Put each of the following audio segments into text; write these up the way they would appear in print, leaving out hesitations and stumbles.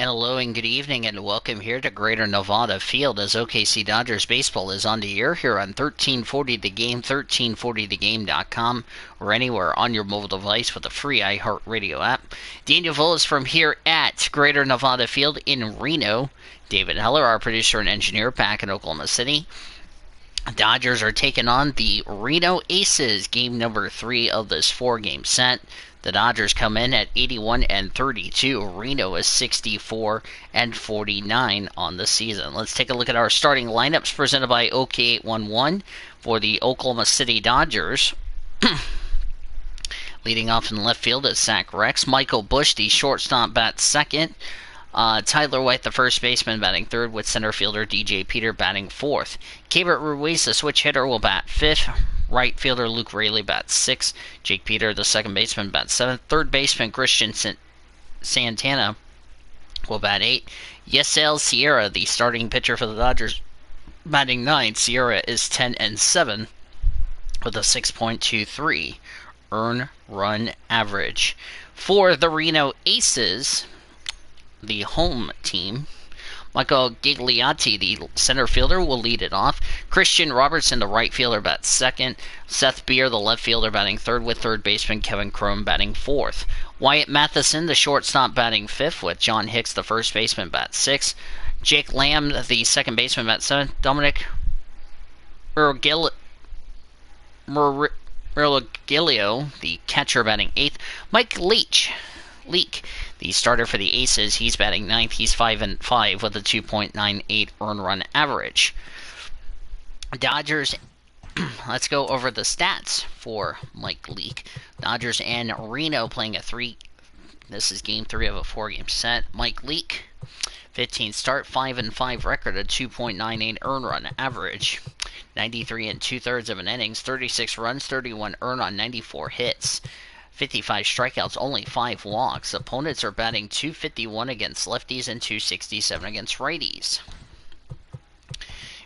And hello and good evening and welcome here to Greater Nevada Field as OKC Dodgers baseball is on the air here on 1340 The Game, 1340thegame.com, or anywhere on your mobile device with a free iHeartRadio app. Daniel Villas from here at Greater Nevada Field in Reno. David Heller, our producer and engineer, back in Oklahoma City. Dodgers are taking on the Reno Aces, game number 3 of this 4-game set. The Dodgers come in at 81-32. Reno is 64-49 on the season. Let's take a look at our starting lineups presented by OK811 for the Oklahoma City Dodgers. Leading off in left field is Zach Rex. Michael Busch, the shortstop, bats second. Tyler White, the first baseman, batting third, with center fielder DJ Peter batting fourth. Keibert Ruiz, the switch hitter, will bat fifth. Right fielder Luke Raley bats sixth. Jake Peter, the second baseman, bats seventh. Third baseman Christian Santana will bat eighth. Yesel Sierra, the starting pitcher for the Dodgers, batting ninth. Sierra is 10-7 with a 6.23 earn run average. For the Reno Aces, the home team, Michael Gigliotti, the center fielder, will lead it off. Christian Robertson, the right fielder, bats second. Seth Beer, the left fielder, batting third, with third baseman Kevin Crone batting fourth. Wyatt Matheson, the shortstop, batting fifth, with John Hicks, the first baseman, bats sixth. Jake Lamb, the second baseman, bats seventh. Dominic Murgilio, the catcher, batting eighth. Mike Leake, the starter for the Aces, he's batting ninth. He's 5-5 with a 2.98 earn run average. Dodgers, let's go over the stats for Mike Leake. Dodgers and Reno playing this is game 3 of a 4-game set. Mike Leake, 15 start, 5-5 record, a 2.98 earn run average. 93 2/3 of an innings, 36 runs, 31 earned on 94 hits. 55 strikeouts, only 5 walks. Opponents are batting .251 against lefties and .267 against righties.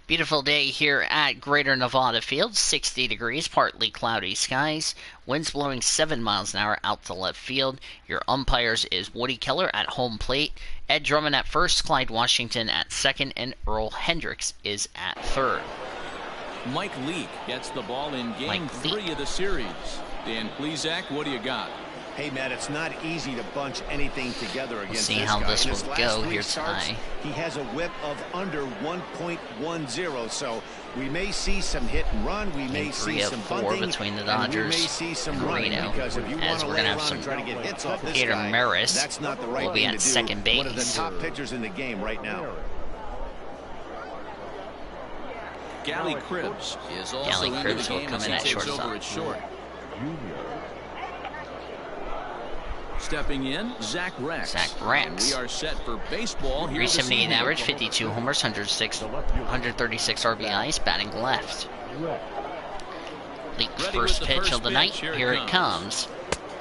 Beautiful day here at Greater Nevada Field. 60 degrees, partly cloudy skies. Winds blowing 7 miles an hour out to left field. Your umpires is Woody Keller at home plate. Ed Drummond at first, Clyde Washington at second, and Earl Hendricks is at third. Mike Leake gets the ball in game 3 of the series. Dan Plesac, what do you got? Hey, Matt, it's not easy to bunch anything together against this guy. See how this will go here tonight. He has a whip of under 1.10, so we may see some hit and run. We may see some bunting between the Dodgers and Reno, as we're going to have some Peter Maris that's not the right will be at second base. One of the top pitchers in the game right now. Gally Cribbs is also into the game as he takes over at short. Stepping in, Zach Rex. And we are set for baseball here. 378 average, 52 homers, 136 RBIs, batting left. Leake's first pitch of the night. Here it comes.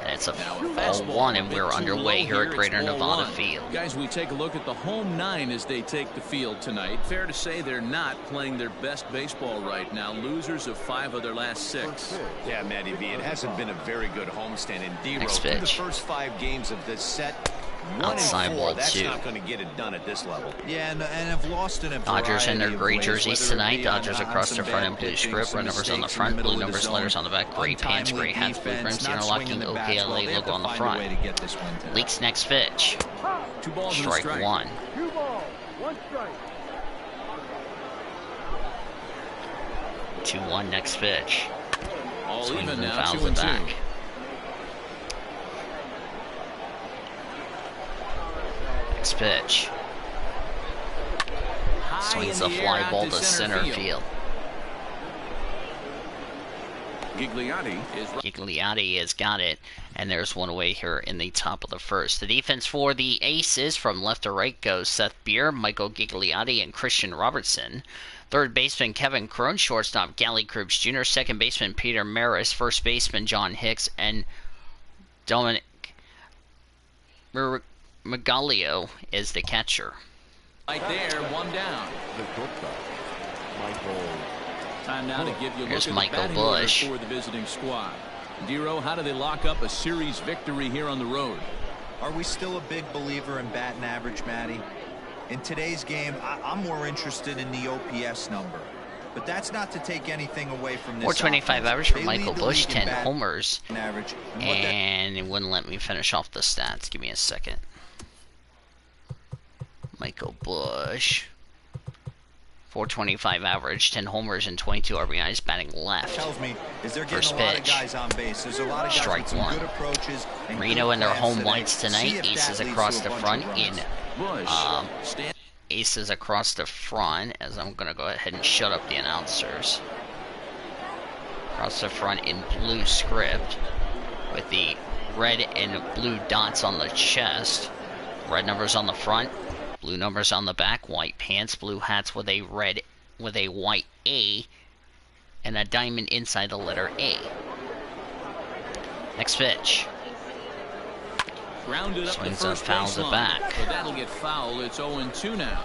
And it's a ball one, and we're underway here at Greater Nevada Field. Guys, we take a look at the home 9 as they take the field tonight. Fair to say they're not playing their best baseball right now. Losers of 5 of their last 6. Yeah, Matty V, it hasn't been a very good homestand. And D-Row, through the first 5 games of this set, outside 1-4, ball that's 2. not going to get it done at this level. Yeah, and have lost in a Dodgers in their gray ways, jerseys tonight. Dodgers across their front in blue script, red numbers on the front, blue numbers, letters on the back, gray pants, gray hats, blue rims, interlocking OKLA logo on the front. Leake's next pitch. 2 balls Strike 1. 2 balls, 1 strike. 2-1 next pitch. All Swings even and now, fouls 2 it and 2. back. Next pitch. Swings a fly ball to center field. Gigliotti has got it, and there's one away here in the top of the first. The defense for the Aces from left to right goes Seth Beer, Michael Gigliotti, and Christian Robertson. Third baseman Kevin Crone, shortstop Gally Cribbs Jr., second baseman Peter Maris, first baseman John Hicks, and Dominic Murgilio is the catcher. Right there, 1 down. Time now to give you a look at the batting order for the visiting squad. D-Row, how do they lock up a series victory here on the road? Are we still a big believer in batting average, Matty? In today's game, I'm more interested in the OPS number. But that's not to take anything away from this 425 offense. average for They Michael lead the Busch, league in 10 batting homers. average. And it wouldn't let me finish off the stats. Give me a second. Michael Busch. 425 average, 10 homers and 22 RBIs, batting left. Tells me is they're getting First a lot pitch. of guys on base. There's a lot of guys Strike with some one. good approaches. And Reno good in their plans home today. whites See tonight. if that Aces leads across to a the bunch front of in runs. Busch. Aces across the front, as I'm going to go ahead and shut up the announcers. Across the front in blue script with the red and blue dots on the chest. Red numbers on the front, blue numbers on the back, white pants, blue hats with a white A and a diamond inside the letter A. Next pitch. Grounded up Swings the and first fouls it baseline. back. But that'll get fouled. It's 0-2 now.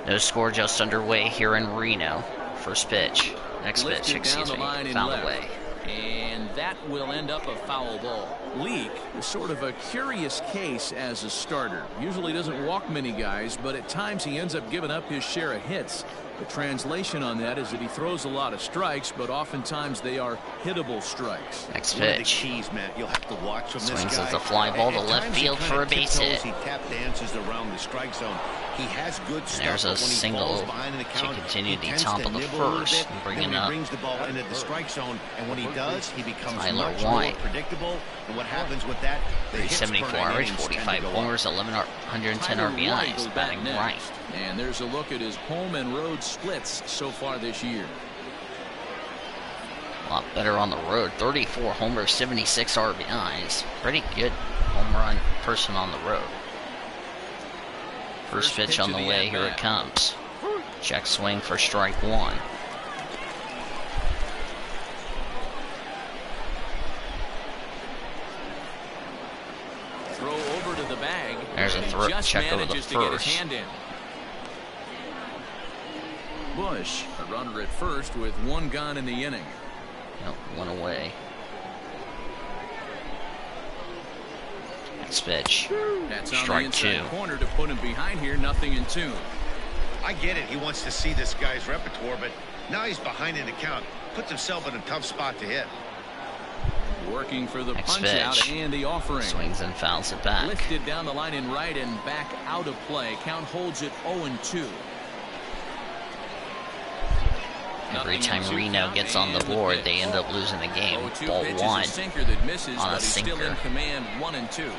No score just underway here in Reno. First pitch. Next pitch, Lifted down excuse the me. line and Foul left. away. And that will end up a foul ball. Leak is sort of a curious case as a starter. Usually doesn't walk many guys, but at times he ends up giving up his share of hits. The translation on that is that he throws a lot of strikes, but oftentimes they are hittable strikes. Next One of the pitch. keys, Matt, you'll have to watch from this Swings guy. as a fly ball to At left times he field kinda for a base tiptoes, hit. He tap dances around the strike zone. He has good stuff. there's a but when he single falls behind in the to count, continue he the tends top to of the nibble a little first bit, and bring then it when up. he brings the ball into the strike zone, and when he does, he becomes Tyler much White. more predictable. And what happens with that? The hits per 374 nine average, innings tend to 45 go up. homers, 110 Tyler White RBIs, goes back batting next. right. And there's a look at his home and road splits so far this year. A lot better on the road. 34 homers, 76 RBIs. Pretty good home run person on the road. First pitch on the way. Here it comes. Check swing for strike one. Throw over to the bag. There's a and he throw just check over the manages to get his first. hand in. Busch, a runner at first with one gone in the inning. Nope, one away. Next pitch. That's on Strike the inside two. corner to put him behind here. 0-2. I get it. He wants to see this guy's repertoire, but now he's behind in the count. Puts himself in a tough spot to hit. Working for the Next punch out pitch. and the offering. Swings and fouls it back. Lifted down the line in right and back out of play. Count holds it 0-2. Every time Reno gets on the board, they end up losing the game. 0-2 Ball pitch is one a sinker that misses, on a but he's still in sinker. command. 1-2.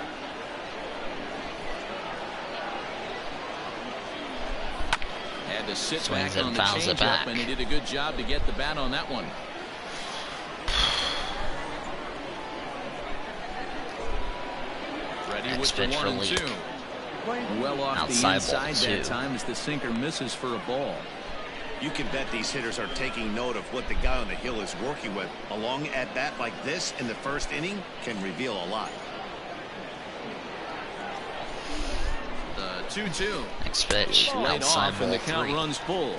Had to sit Swings back and on the fouls it changeup, back. and he did a good job to get the bat on that one. Ready Next with the pitch for 1-2. Leak. Well off Outside the ball, inside that two. time as the sinker misses for a ball. You can bet these hitters are taking note of what the guy on the hill is working with. A long at bat like this in the first inning can reveal a lot. The 2-2. Next pitch. Laid Outside off and ball the count three. runs full.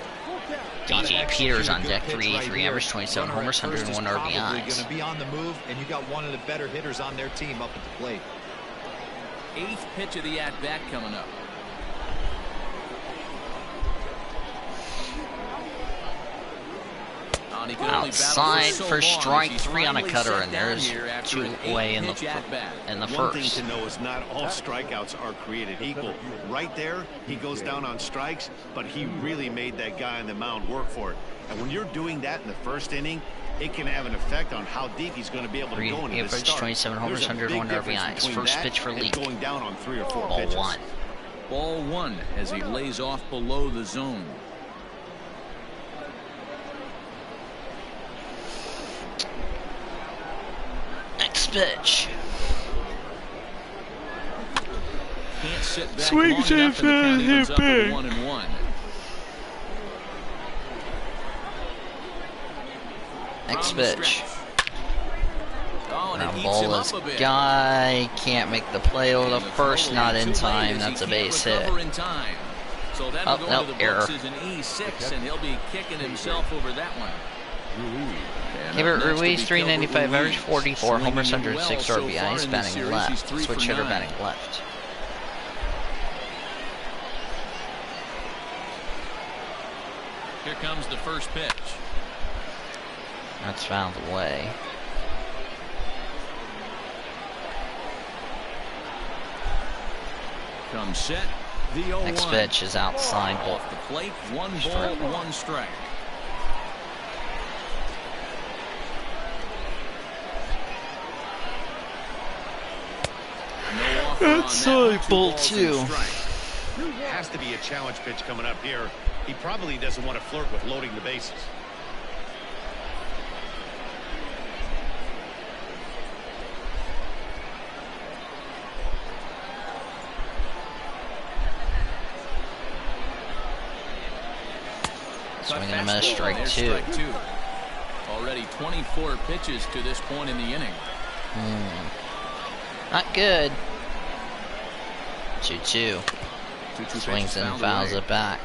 DJ Peters on deck, Pitch 383 right here. average, 27 Runner homers, at first is 101 probably going RBIs. to be on the move, and you got one of the better hitters on their team up at the plate. 8th pitch of the at-bat coming up. He could only battle Outside so for long as strike he's three on a finally cutter, set and down there's here after two an away in the 8-pitch at-bat. One thing first. to know is not all strikeouts are created equal. Right there, he goes down on strikes, but he really made that guy on the mound work for it. And when you're doing that in the first inning, it can have an effect on how deep he's going to be able to go into the Average, start. 27 homers, There's a big 101 difference RBIs. between First that pitch for and Leak. going down on 3 or 4 Ball pitches. one. Ball one as he lays off below the zone. Next pitch. Can't sit back Swings long and enough, and the count evens up at big. 1-1. Next From the pitch. stretch. Oh, and it Ground eats ball him is up a bit. guy. Can't make the play over the And the first, throw not too in late time. as he That's a can't base hit. recover in time. So that'll go no, into the error. books as an E6, and he'll be kicking himself over that one. And Keibert Ruiz, 395 average, 44 homers, 106 RBIs, batting left. Switch hitter batting left. Here comes the first pitch. That's fouled away. Comes set. The 0-1. Next pitch is outside. Off the plate. 1 ball, 1 strike. Outside ball 2. Has to be a challenge pitch coming up here. He probably doesn't want to flirt with loading the bases. Swing and a miss, strike 2. Already 24 pitches to this point in the inning. Not good. 2-2. Swings and fouls it back.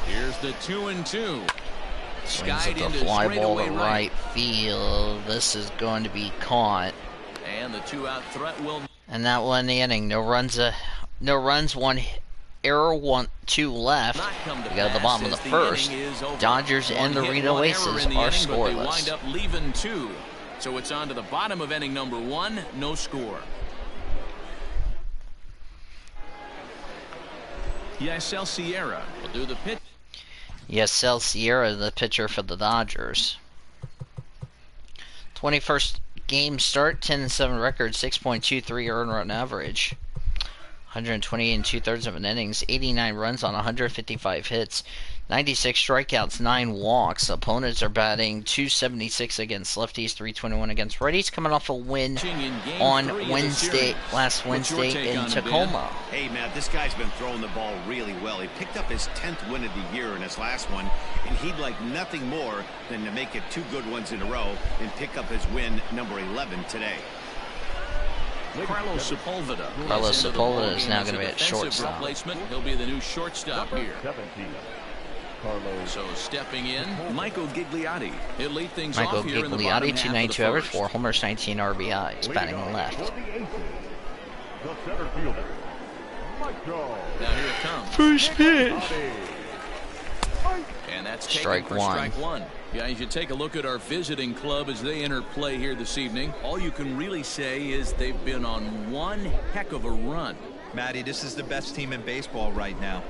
Here's the 2-2. Swings at the fly ball to right field. This is going to be caught. And the 2-out threat will. And that won the inning. No runs, 1 error, 2 left. We got at the bottom of the first. Dodgers and the Reno Aces are scoreless. They wind up leaving 2. So it's on to the bottom of inning number 1. No score. Yasel Sierra will do the pitch. Yasel Sierra, the pitcher for the Dodgers. 21st game start, 10-7 record, 6.23 earned run average. 128 2/3 of an innings, 89 runs on 155 hits, 96 strikeouts, 9 walks. Opponents are batting .276 against lefties, .321 against righties, coming off a win on last Wednesday in Tacoma. Hey, Matt, this guy's been throwing the ball really well. He picked up his 10th win of the year in his last one, and he'd like nothing more than to make it 2 good ones in a row and pick up his win number 11 today. Carlos Sepulveda is now going to be at shortstop. He'll be the new shortstop here. So stepping in, Michael Gigliotti. He'll lead things off here in the bottom half of the 292 average, first. 4 homers, 19 RBIs, batting left. The center fielder, Michael. Now here it comes. First pitch. And that's taken Strike for 1. strike 1. Guys, you take a look at our visiting club as they enter play here this evening. All you can really say is they've been on one heck of a run. Matty, this is the best team in baseball right now.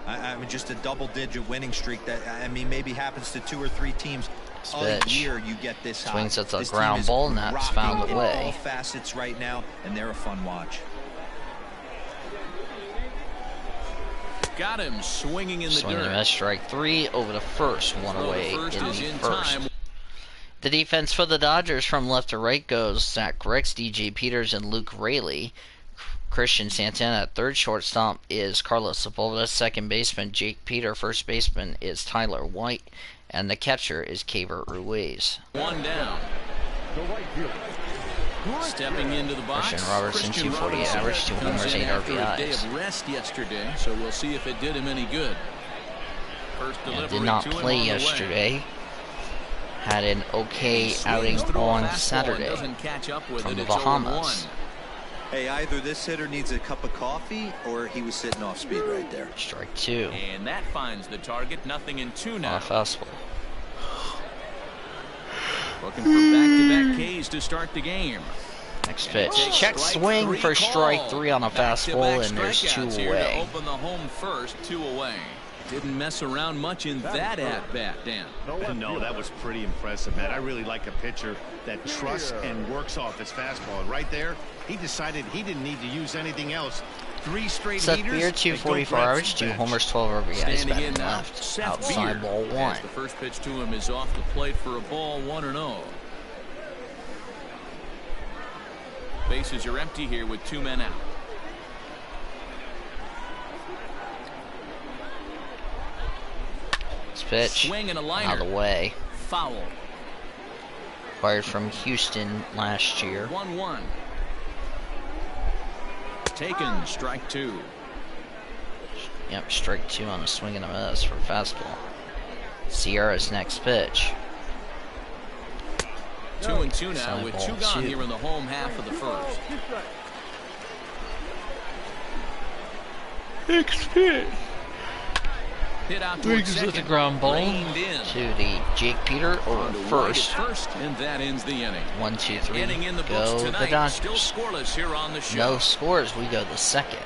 I mean, just a double-digit winning streak that, I mean, maybe happens to 2 or 3 teams a year. You get this high. Swings at the ground ball, and that's fouled away. All facets right now, and they're a fun watch. Got him swinging in the Swinging dirt. and a miss, strike 3 over the first, one away in the first. The defense for the Dodgers from left to right goes Zach Rex, DJ Peters, and Luke Raley. Christian Santana at third. Shortstop is Carlos Sepulveda. Second baseman Jake Peter. First baseman is Tyler White, and the catcher is Keibert Ruiz. 1 down. Stepping into the box, Christian Robertson, 248 average, 2 homers, 8 A day RBIs. of rest yesterday, so we'll see if it did him any good. First And delivery did not to him play on the way. yesterday. Had an okay outing Swings through a on fastball and Saturday doesn't catch up with from it. the It's 0-1. Bahamas. Hey, either this hitter needs a cup of coffee or he was sitting off speed right there. Strike 2. And that finds the target. Nothing in 2 now. Off fastball. Looking for back-to-back Ks to start the game. Next pitch. Check swing for strike 3 on a fastball, and there's 2 away. To open the home first, 2 away. Didn't mess around much in that at-bat, Dan. No, that was pretty impressive, Matt. I really like a pitcher that trusts and works off his fastball. And right there, he decided he didn't need to use anything else. 3 straight Seth heaters. Beer, 244 average, 2 homers, 12 RBIs, Standing batting in now, left. Seth Outside Beer. ball 1. As the first pitch to him is off the plate for a ball, 1-0. Bases are empty here with 2 men out. This pitch, Swing and a liner. out of the way. Foul. Acquired from Houston last year. 1-1. Taken, strike 2. Yep, strike 2 on a swing and a miss for fastball. Sierra's next pitch. 2-2 now Side with ball 2 gone 2. here in the home half of the first. Next pitch. Hit out towards Brings with second. the ground ball Reined in. to the Jake Peter over On to first. right at first, and that ends the inning. 1, 2, 3. Inning in the Go books the tonight. Dodgers. Still scoreless here on the show. No scores. We go the second.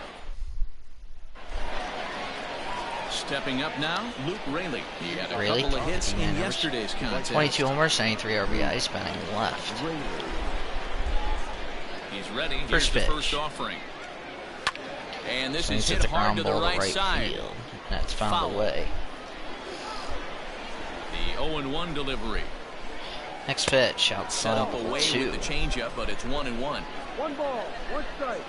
Stepping up now, Luke Raley. He had a Raley? couple of hits in Yeah, yesterday's contest. 22 homers, 93 RBIs, batting left. He's ready. First Here's pitch. the first offering. And this Swings is at hit the hard ground to the ball to right right side. field. That's found Foul. away. The 0-1 delivery. Next pitch, Set outside up away 2. with the changeup, but it's 1-1. 1 ball, 1 strike.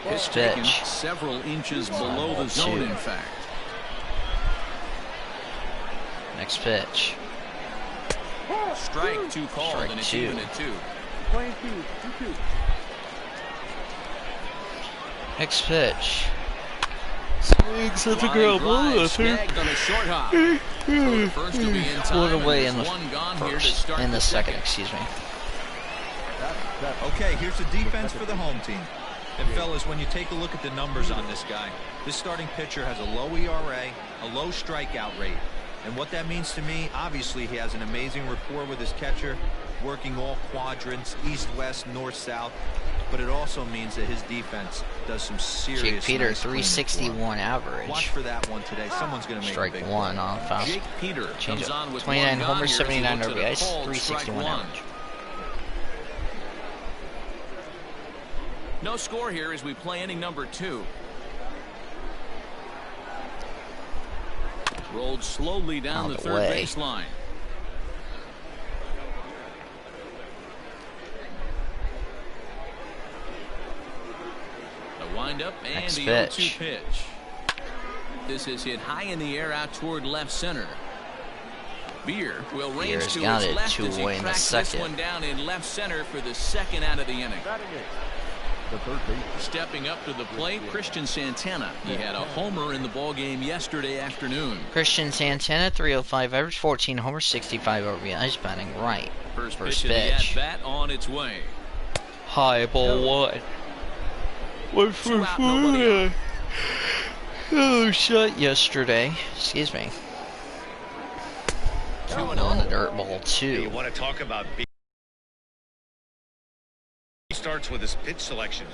It's Pitch. taken several inches below ball the zone, 2. in fact. Next pitch. Strike 2 called, Strike and it's 2. even at 2. Playing 2, 2-2. Next pitch. Swings at the ground ball. Line drive, snagged on a short hop. So the first will be in time, One away and in the there's one gone here to first. start In the second, excuse me. Okay, here's the defense for the home team. And fellas, when you take a look at the numbers on this guy, this starting pitcher has a low ERA, a low strikeout rate. And what that means to me, obviously he has an amazing rapport with his catcher, working all quadrants, east, west, north, south. But it also means that his defense does some serious Jake Peter, nice cleaning for him. 361 average. Watch for that one today. Someone's going to make a Strike big 1 play. on foul. Jake Peter Change comes up. on with 29 one gone homers, here as he 79 looks at a RBIs, called 361 strike 1. average. No score here as we play inning number 2. Rolled slowly down Out the of the third way. base line. The windup and Next the pitch. 0-2 pitch. This is hit high in the air out toward left center. Beer will range Beer's to got his it, left 2 as he away in the tracks this second. one down in left center for the second out of the inning. Batting it. The third baseman. Stepping up to the plate, Christian Santana. He had a homer in the ballgame yesterday afternoon. Christian Santana, 305 average, 14 homers, 65 RBIs, batting right. First First pitch of the pitch. at-bat on its way. High ball 1. 1 for 2 out, nobody out. Oh, shot yesterday. Excuse me. 2-0. On the dirt ball You 2. want to talk about big. He starts with his pitch selection.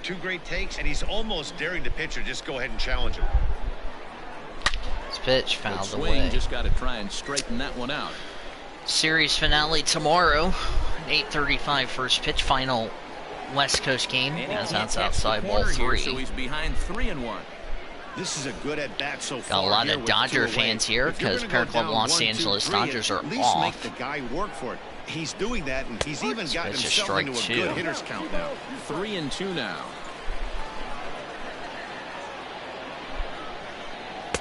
2 great takes, and he's almost daring the pitcher just go ahead and challenge him. This pitch Good fouled swing, away. just got to try and straighten that one out. Series finale tomorrow. 8:35 first pitch, final West Coast game. And he As can't that's catch outside the ball corner here, 3. so he's behind 3-1. This is a good at bat so Got far. a lot here of with Dodger 2 away. fans here If you're because gonna Parent go Club down Los 1, 2, Angeles 3, Dodgers are at least off. make the guy work for it. He's doing that, and he's even gotten It's a himself strike into a 2. good hitter's count now. 3-2 now.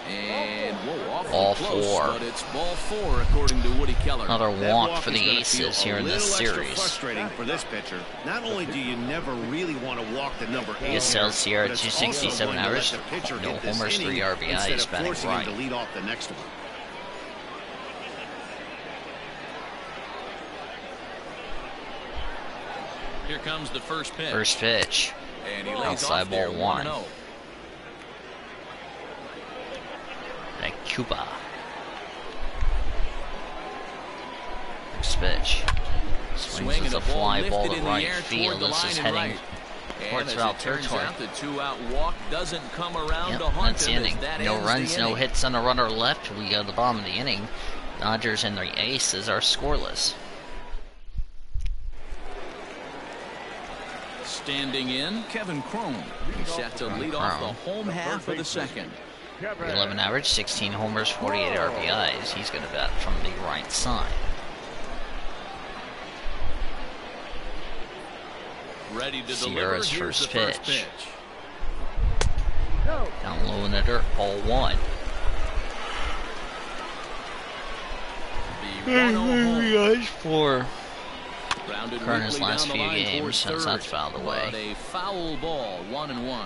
And whoa, awfully Ball close, 4. but it's ball 4 according to Woody Keller. Another That walk walk for is the gonna Aces feel here a in this little extra series. frustrating for this pitcher. Not only do you never really want to walk the number 8, Yasel Sierra, but it's 267 also going to let average, the pitcher no get this homers, 3 inning RBIs, instead of batting forcing him right. to lead off the next one. Here comes the first pitch. First pitch. And he lays Outside off there, ball 1. 1-0. At Cuba. Next pitch. Swings Swing with and a a ball fly ball lifted to in the right air field. toward the This line is and heading right. And towards as foul it turns territory. out, the 2-out walk doesn't come around Yep, to haunt that's the him as inning. that No ends runs, the no inning. hits on a runner left. We go to the bottom of the inning. Dodgers and the Aces are scoreless. Standing in, Kevin Crone. He's set to lead off the home half of the second. 11 average, 16 homers, 48 RBIs. He's going to bat from the right side. Ready to Sierra's deliver. Here's first the first pitch. pitch. Down low in the dirt, ball 1. The 1-0 home. For Grounded Crone's weakly last down the few line games towards since third. that's fouled But away. a foul ball, 1-1.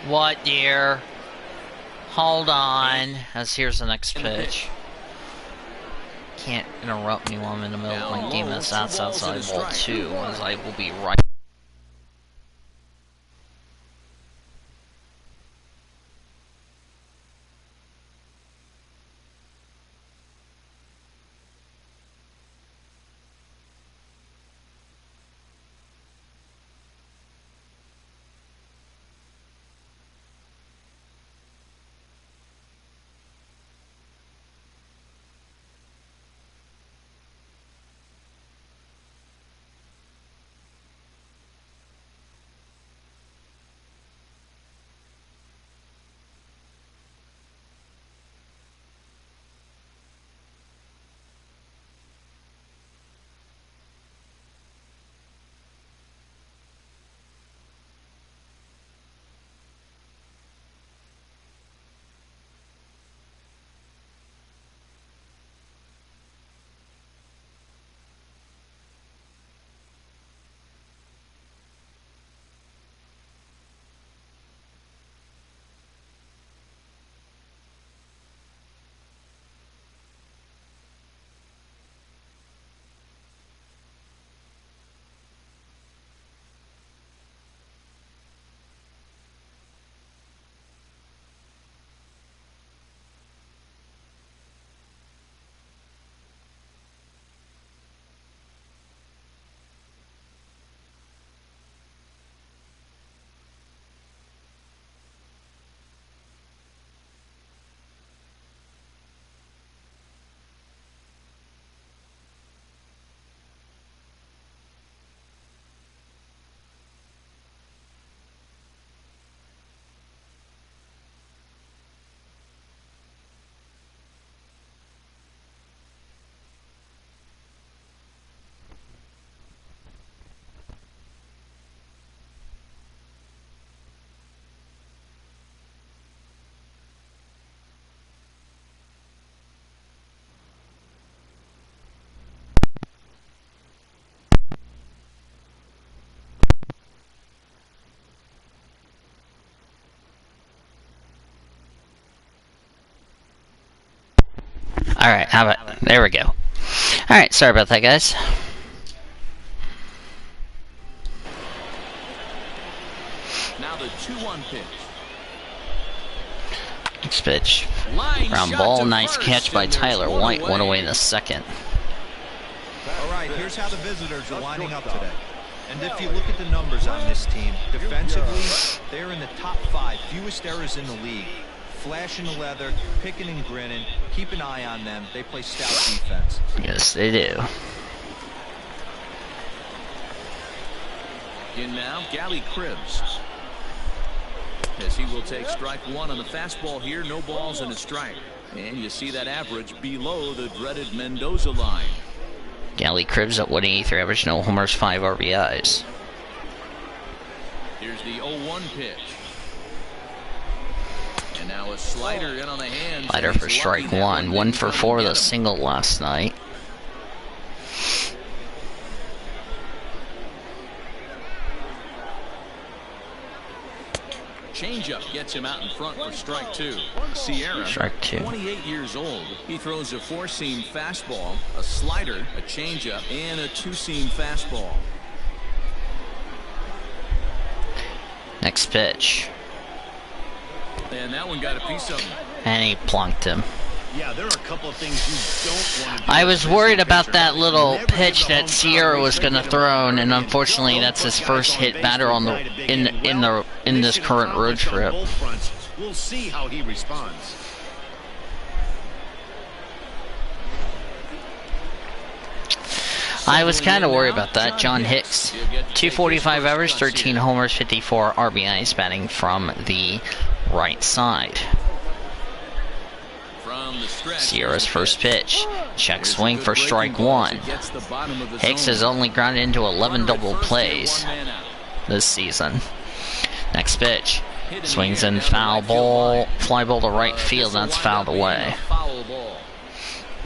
What, dear? Hold on. As here's the next In the pitch. Can't interrupt me while I'm in the middle of my Down game. low, That's 2 balls outside and a ball strike. 2, as I will be right. Alright, how about... There we go. Alright, sorry about that, guys. Now the 2-1 pitch. Next pitch. Line Ground shot ball, to nice first, catch by and there's Tyler White. One away in the second. All right, here's how the visitors are lining up today. And if you look at the numbers on this team, defensively, they're in the top 5, fewest errors in the league. Flashing the leather, picking and grinning. Keep an eye on them. They play stout defense. Yes, they do. In now, Gally Cribbs. As he will take strike 1 on the fastball here. No balls and a strike. And you see that average below the dreaded Mendoza line. Gally Cribbs at 183 average, no homers, 5 RBIs. Here's the 0-1 pitch. And now a slider in on the hand. Slider for strike 1. 1 for 4 with a single last night. Changeup gets him out in front for strike 2. Sierra, Strike 2. 28 years old. He throws a 4-seam fastball, a slider, a changeup, and a 2-seam fastball. Next pitch. And that one got a piece of him. And he plunked him. Yeah, there are a couple of things you don't want to do. I was worried about that little pitch that Sierra was going to throw, and unfortunately, that's his first hit batter on the in this current road trip. We'll see how he responds. I was kind of worried about that. John Hicks, 245 average, 13 homers, 54 RBIs, batting from the right side. Sierra's first pitch. Check swing for strike 1. Hicks has only grounded into 11 double plays this season. Next pitch. Swings in foul ball. Fly ball to right field. That's fouled away.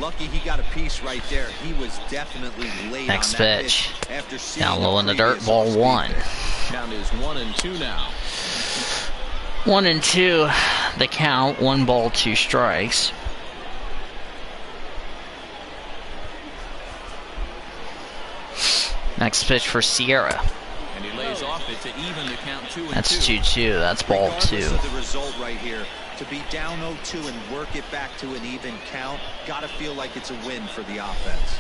Lucky he got a piece right there. He was definitely late Next on that pitch. After seeing Down low in the dirt, previous ball off-speed 1. there. Count is 1-2 now. 1-2, the count. 1 ball, 2 strikes. Next pitch for Sierra. And he lays off it to even the count 2-2. That's 2-2. That's ball 2. Regardless of the result right here, to be down 0-2 and work it back to an even count, gotta feel like it's a win for the offense.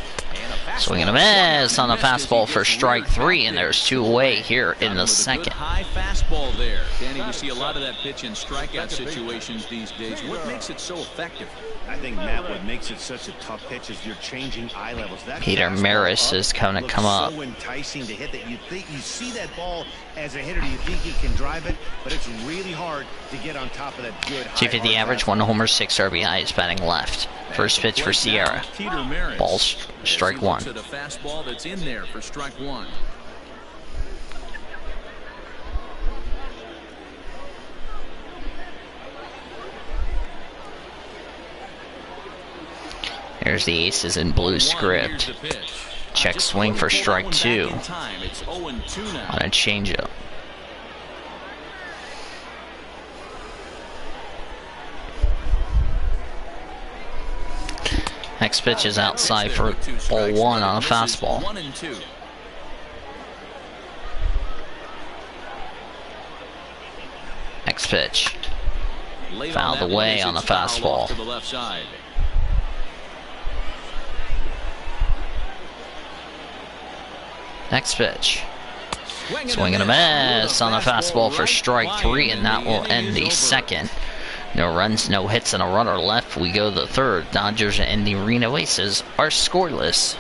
Swing and a miss on the fastball for strike 3, and there's 2 away here in the second. High fastball there. Danny, we see a lot of that pitch in strikeout situations these days. What makes it so effective? I think, Matt, what makes it such a tough pitch is you're changing eye levels. That Peter fastball Maris up is going to looks come up. so enticing to hit that you think you see that ball as a hitter, you think you can drive it, but it's really hard to get on top of that good high 250 hard average, 1 homer, 6 RBIs, batting left. First pitch for Sierra. Peter Maris. Ball strike 1. To the fastball that's in there for strike 1. Here's the Aces in blue script. Check swing for strike 2 on a changeup. Next pitch is outside for ball 1 on a fastball. 1-2. Next pitch. Fouled away on the fastball. To the left side. Next pitch. Swing and a miss on the fastball for strike 3, and that will end the second. No runs, no hits, and a runner left. We go to the third. Dodgers and the Reno Aces are scoreless.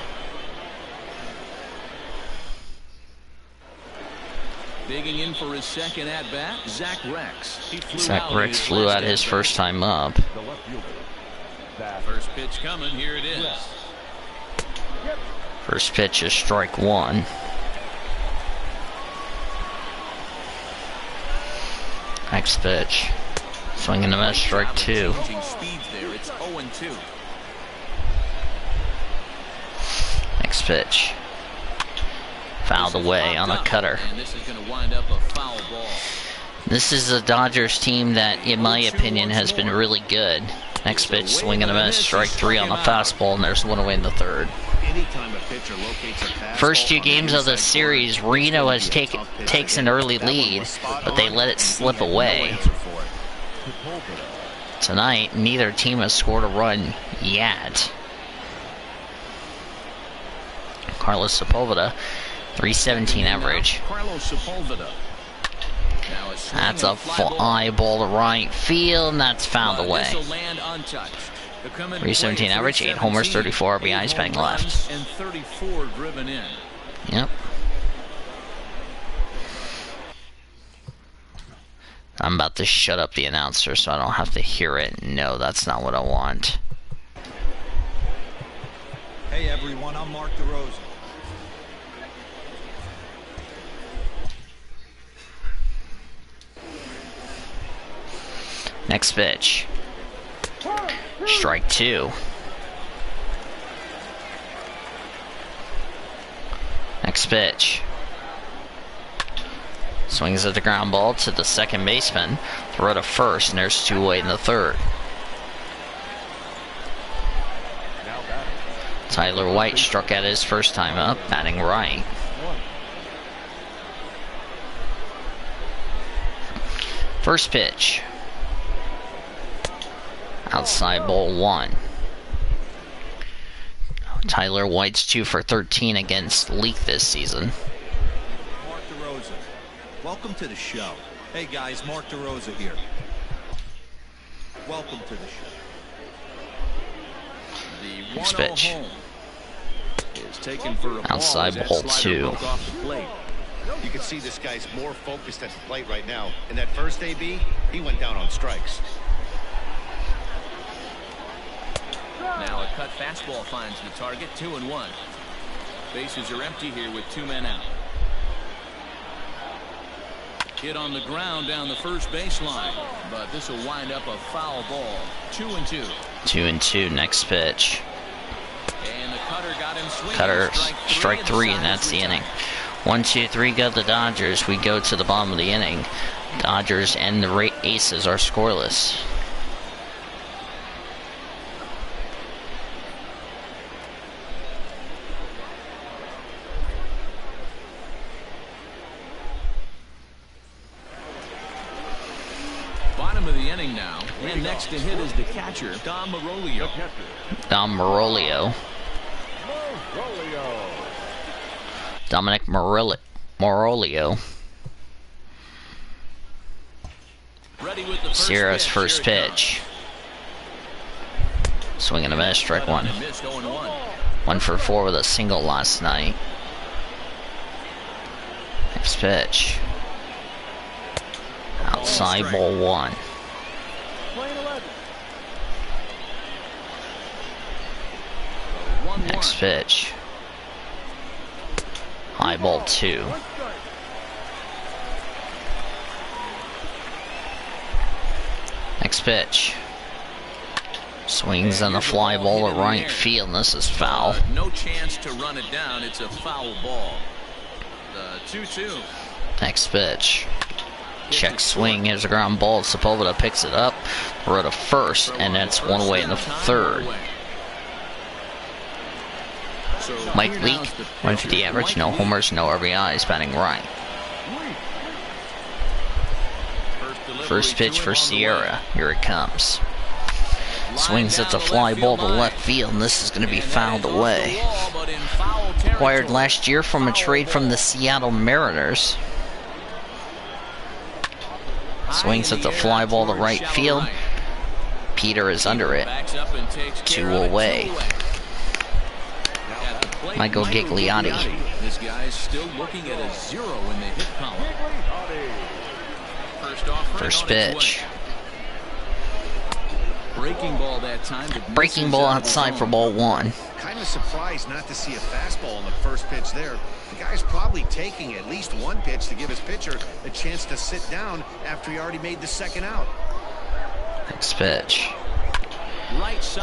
Digging in for his second at bat, Zach Rex. Zach Rex flew out his first time up. First pitch coming. Here it is. First pitch is strike 1. Next pitch. Swing and a miss, strike 2. Changing speeds there. It's 0-2. Next pitch. Fouled away on a cutter. And this is going to wind up a foul ball. This is a Dodgers team that, in my opinion, has been really good. Next pitch, swing and a miss, strike 3 on the fastball, and there's 1 away in the third. First 2 games of the series, Reno has takes an early lead, but they let it slip away. Tonight, neither team has scored a run yet. Carlos Sepulveda, 317 average. Carlos Sepulveda. That's a fly ball to right field, and that's fouled away. 317 average, 8 homers, 34 RBIs, batting left. And 34 driven in. Yep. I'm about to shut up the announcer so I don't have to hear it. No, that's not what I want. Hey everyone, I'm Mark DeRosa. Next pitch. Strike 2. Next pitch. Swings at the ground ball to the second baseman. Throw to first, and there's 2 away in the third. Tyler White struck out his first time up, batting right. First pitch. Outside ball 1. Tyler White's 2 for 13 against Leak this season. Mark DeRosa. Welcome to the show. Hey guys, Mark DeRosa here. Welcome to the show. The Next 1-0 pitch. home is taken for a Outside ball as that ball slider 2. broke off the plate. You can see this guy's more focused at the plate right now. In that first AB, he went down on strikes. Now a cut fastball finds the target, 2-1. Bases are empty here with 2 men out. Hit on the ground down the first baseline, but this will wind up a foul ball. 2-2. 2-2. Next pitch. Cutter, strike 3, and that's the inning. 1, 2, 3 go the Dodgers. We go to the bottom of the inning. Dodgers and the Aces are scoreless. Bottom of the inning now. And next to hit is the catcher, Dom Marolio. Dominic Marolio. Sierra's first pitch. Swing and a miss, strike 1. 1 for 4 with a single last night. Next pitch. Outside, ball 1. Next pitch. High ball 2. Next pitch. Swings on the fly ball to right field, and this is foul. No chance to run it down. It's a foul ball. The 2-2. Next pitch. Check swing. Here's a ground ball. Sepulveda picks it up. Throw to first, and that's one away in the third. Mike Leake, 150 average, no homers, no RBIs, batting right. First pitch for Sierra. Here it comes. Swings at the fly ball to left field, and this is going to be fouled away. Acquired last year from a trade from the Seattle Mariners. Swings at the fly ball to right field. Peter is under it. 2 away. Michael Gigliotti. This guy's still looking at a 0 in the hit column. First pitch. Breaking ball that time. Breaking ball outside for ball 1. Kind of surprised not to see a fastball on the first pitch there. The guy's probably taking at least one pitch to give his pitcher a chance to sit down after he already made the second out. Next pitch.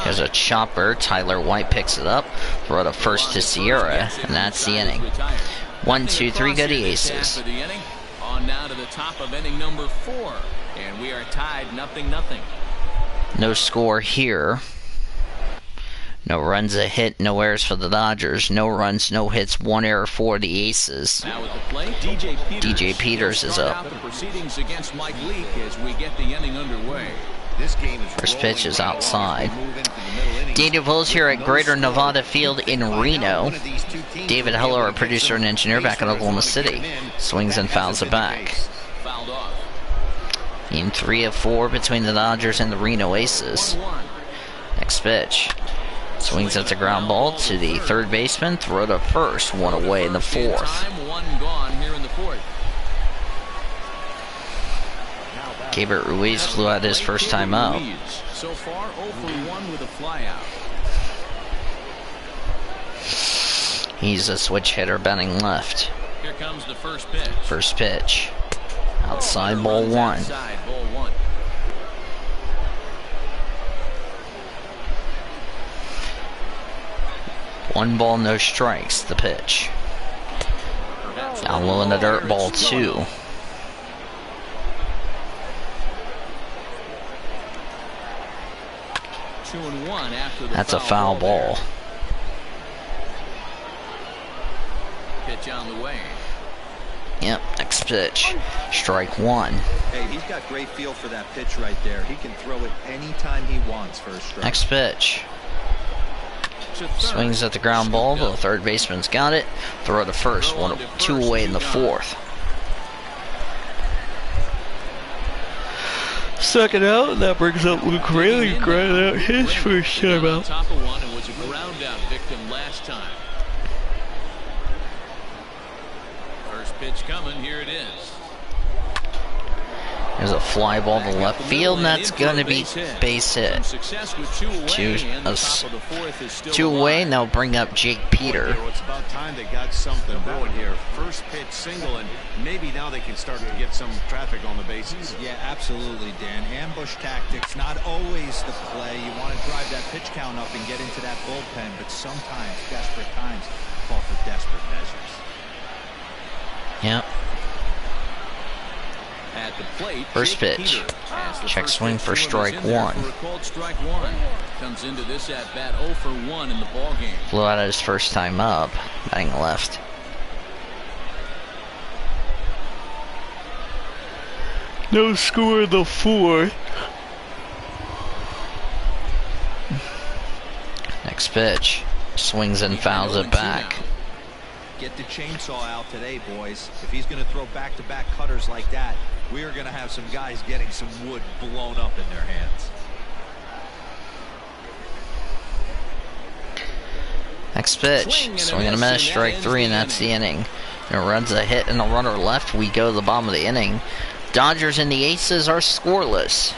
There's a chopper. Tyler White picks it up. Throw to first to Sierra, and that's the inning. 1, 2, 3 go the Aces. On now to the top of inning number 4, and we are tied 0-0. No score here. No runs, a hit, no errors for the Dodgers. No runs, no hits, 1 error for the Aces. Now at the plate, DJ Peters is up. The proceedings against Mike Leake as we get the inning underway. This game is First pitch is outside. Daniel Vos here at Greater Nevada Field in Reno. David Heller, our producer and engineer, back in Oklahoma City. Swings and fouls it back. Game 3 of 4 between the Dodgers and the Reno Aces. Next pitch. Swings at the ground ball to the third baseman. Throw to first. 1 away in the 4th. 1 gone here in the 4th. Gabriel Ruiz flew out his first time up. So far 0 for 1 with a flyout. He's a switch hitter batting left. Here comes the first pitch. First pitch. Outside ball 1. Outside ball 1. One ball, no strikes. The pitch. Down low in the dirt, ball 2. That's a foul ball. Pitch on the way. Yep, next pitch. Strike 1. Hey, he's got great feel for that pitch right there. He can throw it anytime he wants for a strike. Next pitch. Swings at the ground ball. The third baseman's got it. Throw to first. 2 away in the 4th. Second out, and that brings up Luke Rayleigh, grounded out his first time out. Top of 1 and was a ground out victim last time. First pitch coming, here it is. There's a fly ball to left field, and that's going to be base hit. Two away, and they'll bring up Jake Peter. It's about time they got something going here. First pitch single, and maybe now they can start to get some traffic on the bases. Yeah, absolutely, Dan. Ambush tactics, not always the play. You want to drive that pitch count up and get into that bullpen, but sometimes, desperate times, call for desperate measures. Yep. At the plate, First pitch. Check swing for strike one. Comes into this at bat 0 for 1 in the ball game. Blew out his first time up, batting left. No score in the fourth. Next pitch. Swings and fouls it back. Get the chainsaw out today, boys. If he's going to throw back-to-back cutters like that, we are going to have some guys getting some wood blown up in their hands. Next pitch. Swing and a miss, strike three, and that's the inning. It runs a hit and a runner left. We go to the bottom of the inning. Dodgers and the Aces are scoreless.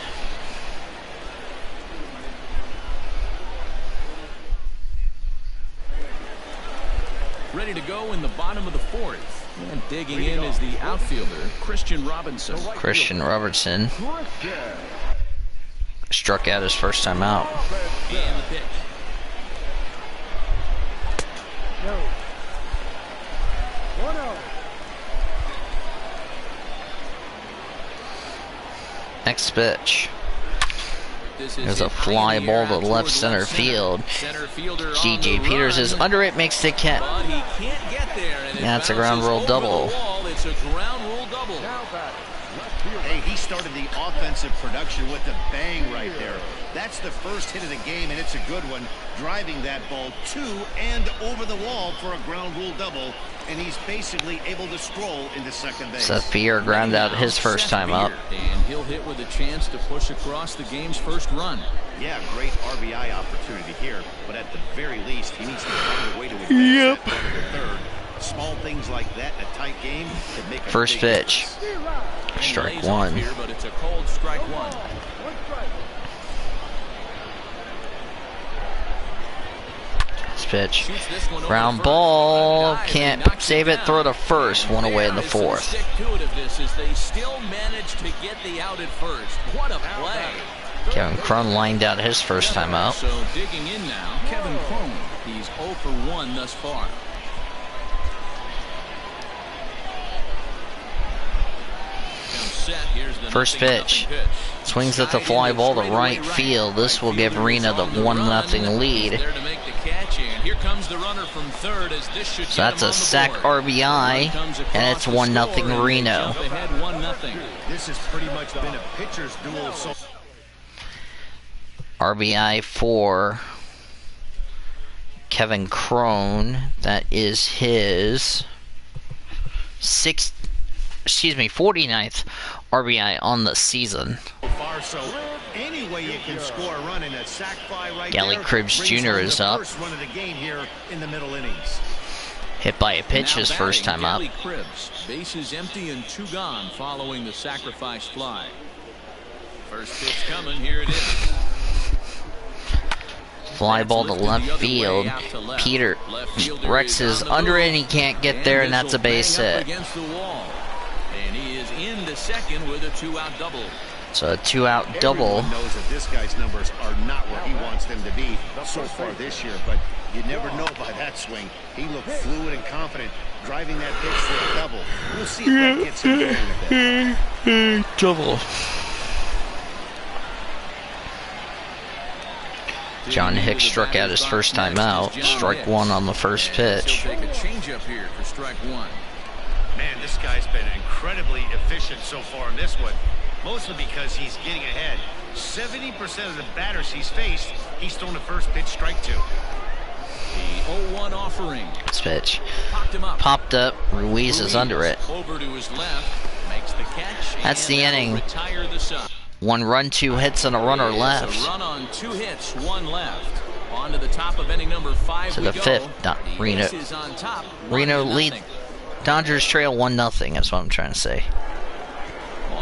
Ready to go in the bottom of the fourth. And digging in is the outfielder, Christian Robinson. Christian Robertson struck out his first time out. And the pitch. No. 1-0. Next pitch. This is There's a fly ball to left center field. DJ Peters is under it, makes the catch. But he can't get there, and That's a ground rule double. It's a ground rule double. Now back. Left field. Hey, he started the offensive production with the bang right there. That's the first hit of the game, and it's a good one. Driving that ball to and over the wall for a ground rule double, and he's basically able to stroll into second base. Seth Beer ground out his first time up. And he'll hit with a chance to push across the game's first run. Yeah, great RBI opportunity here, but at the very least, he needs to find a way to advance that runner to third. Small things like that in a tight game could make a First big pitch. difference. Strike Lays off one. Here, but it's a cold strike one. One strike. Next pitch. Shoots this one over Ground first. ball. A dive, Can't and knocks save it. down. Throw to first. One away in the There is some fourth. stick to it of this as they still manage to get the out at first. What a play. Kevin Crone lined out his first time out. So digging in now, Kevin Crone. He's 0 for 1 thus far. Set. Here's the First pitch. Swings at the fly ball to right field. This will give Reno the 1-0 lead. There to make the catch, and here comes the runner from third as this should So that's a sac RBI, and it's 1-0 Reno. Ahead 1-0. This has pretty much been a pitcher's duel. So RBI for Kevin Crone. That is his 49th RBI on the season. far, so any way you can score a run in a sac fly right Gally there Cribbs brings Jr. home is the up. first run of the game here in the middle innings. Hit by a pitch his first time up. Gally Cribbs, bases empty and 2 gone following the sacrifice fly. First pitch coming, here it is. Fly ball to left field. Peter Rex is under it and he can't get there, and that's a base hit. Against the wall. And he is into second with a 2-out double. So a 2-out double. Everyone knows that this guy's numbers are not where he wants them to be so far this year, but you never know by that swing. He looked fluid and confident driving that pitch for a double. We'll see if that gets him going a bit. Double. John Hicks struck out his first time out. Strike one on the first pitch. He'll take a changeup here for strike one. Man, this guy's been incredibly efficient so far in this one, mostly because he's getting ahead. 70% of the batters he's faced, he's thrown the first pitch, strike two. The 0-1 offering. This pitch Popped him up. popped up. Ruiz is under it. Over to his left. Makes the catch. That's and the that'll inning. Retire the side. 1 run, 2 hits, and a runner It's left. A run on 2 hits, 1 left. On to the top of inning number 5 To we the go. fifth. The Reno. Aces on top, Reno 1-0. lead. Dodgers trail 1-0. That's what I'm trying to say.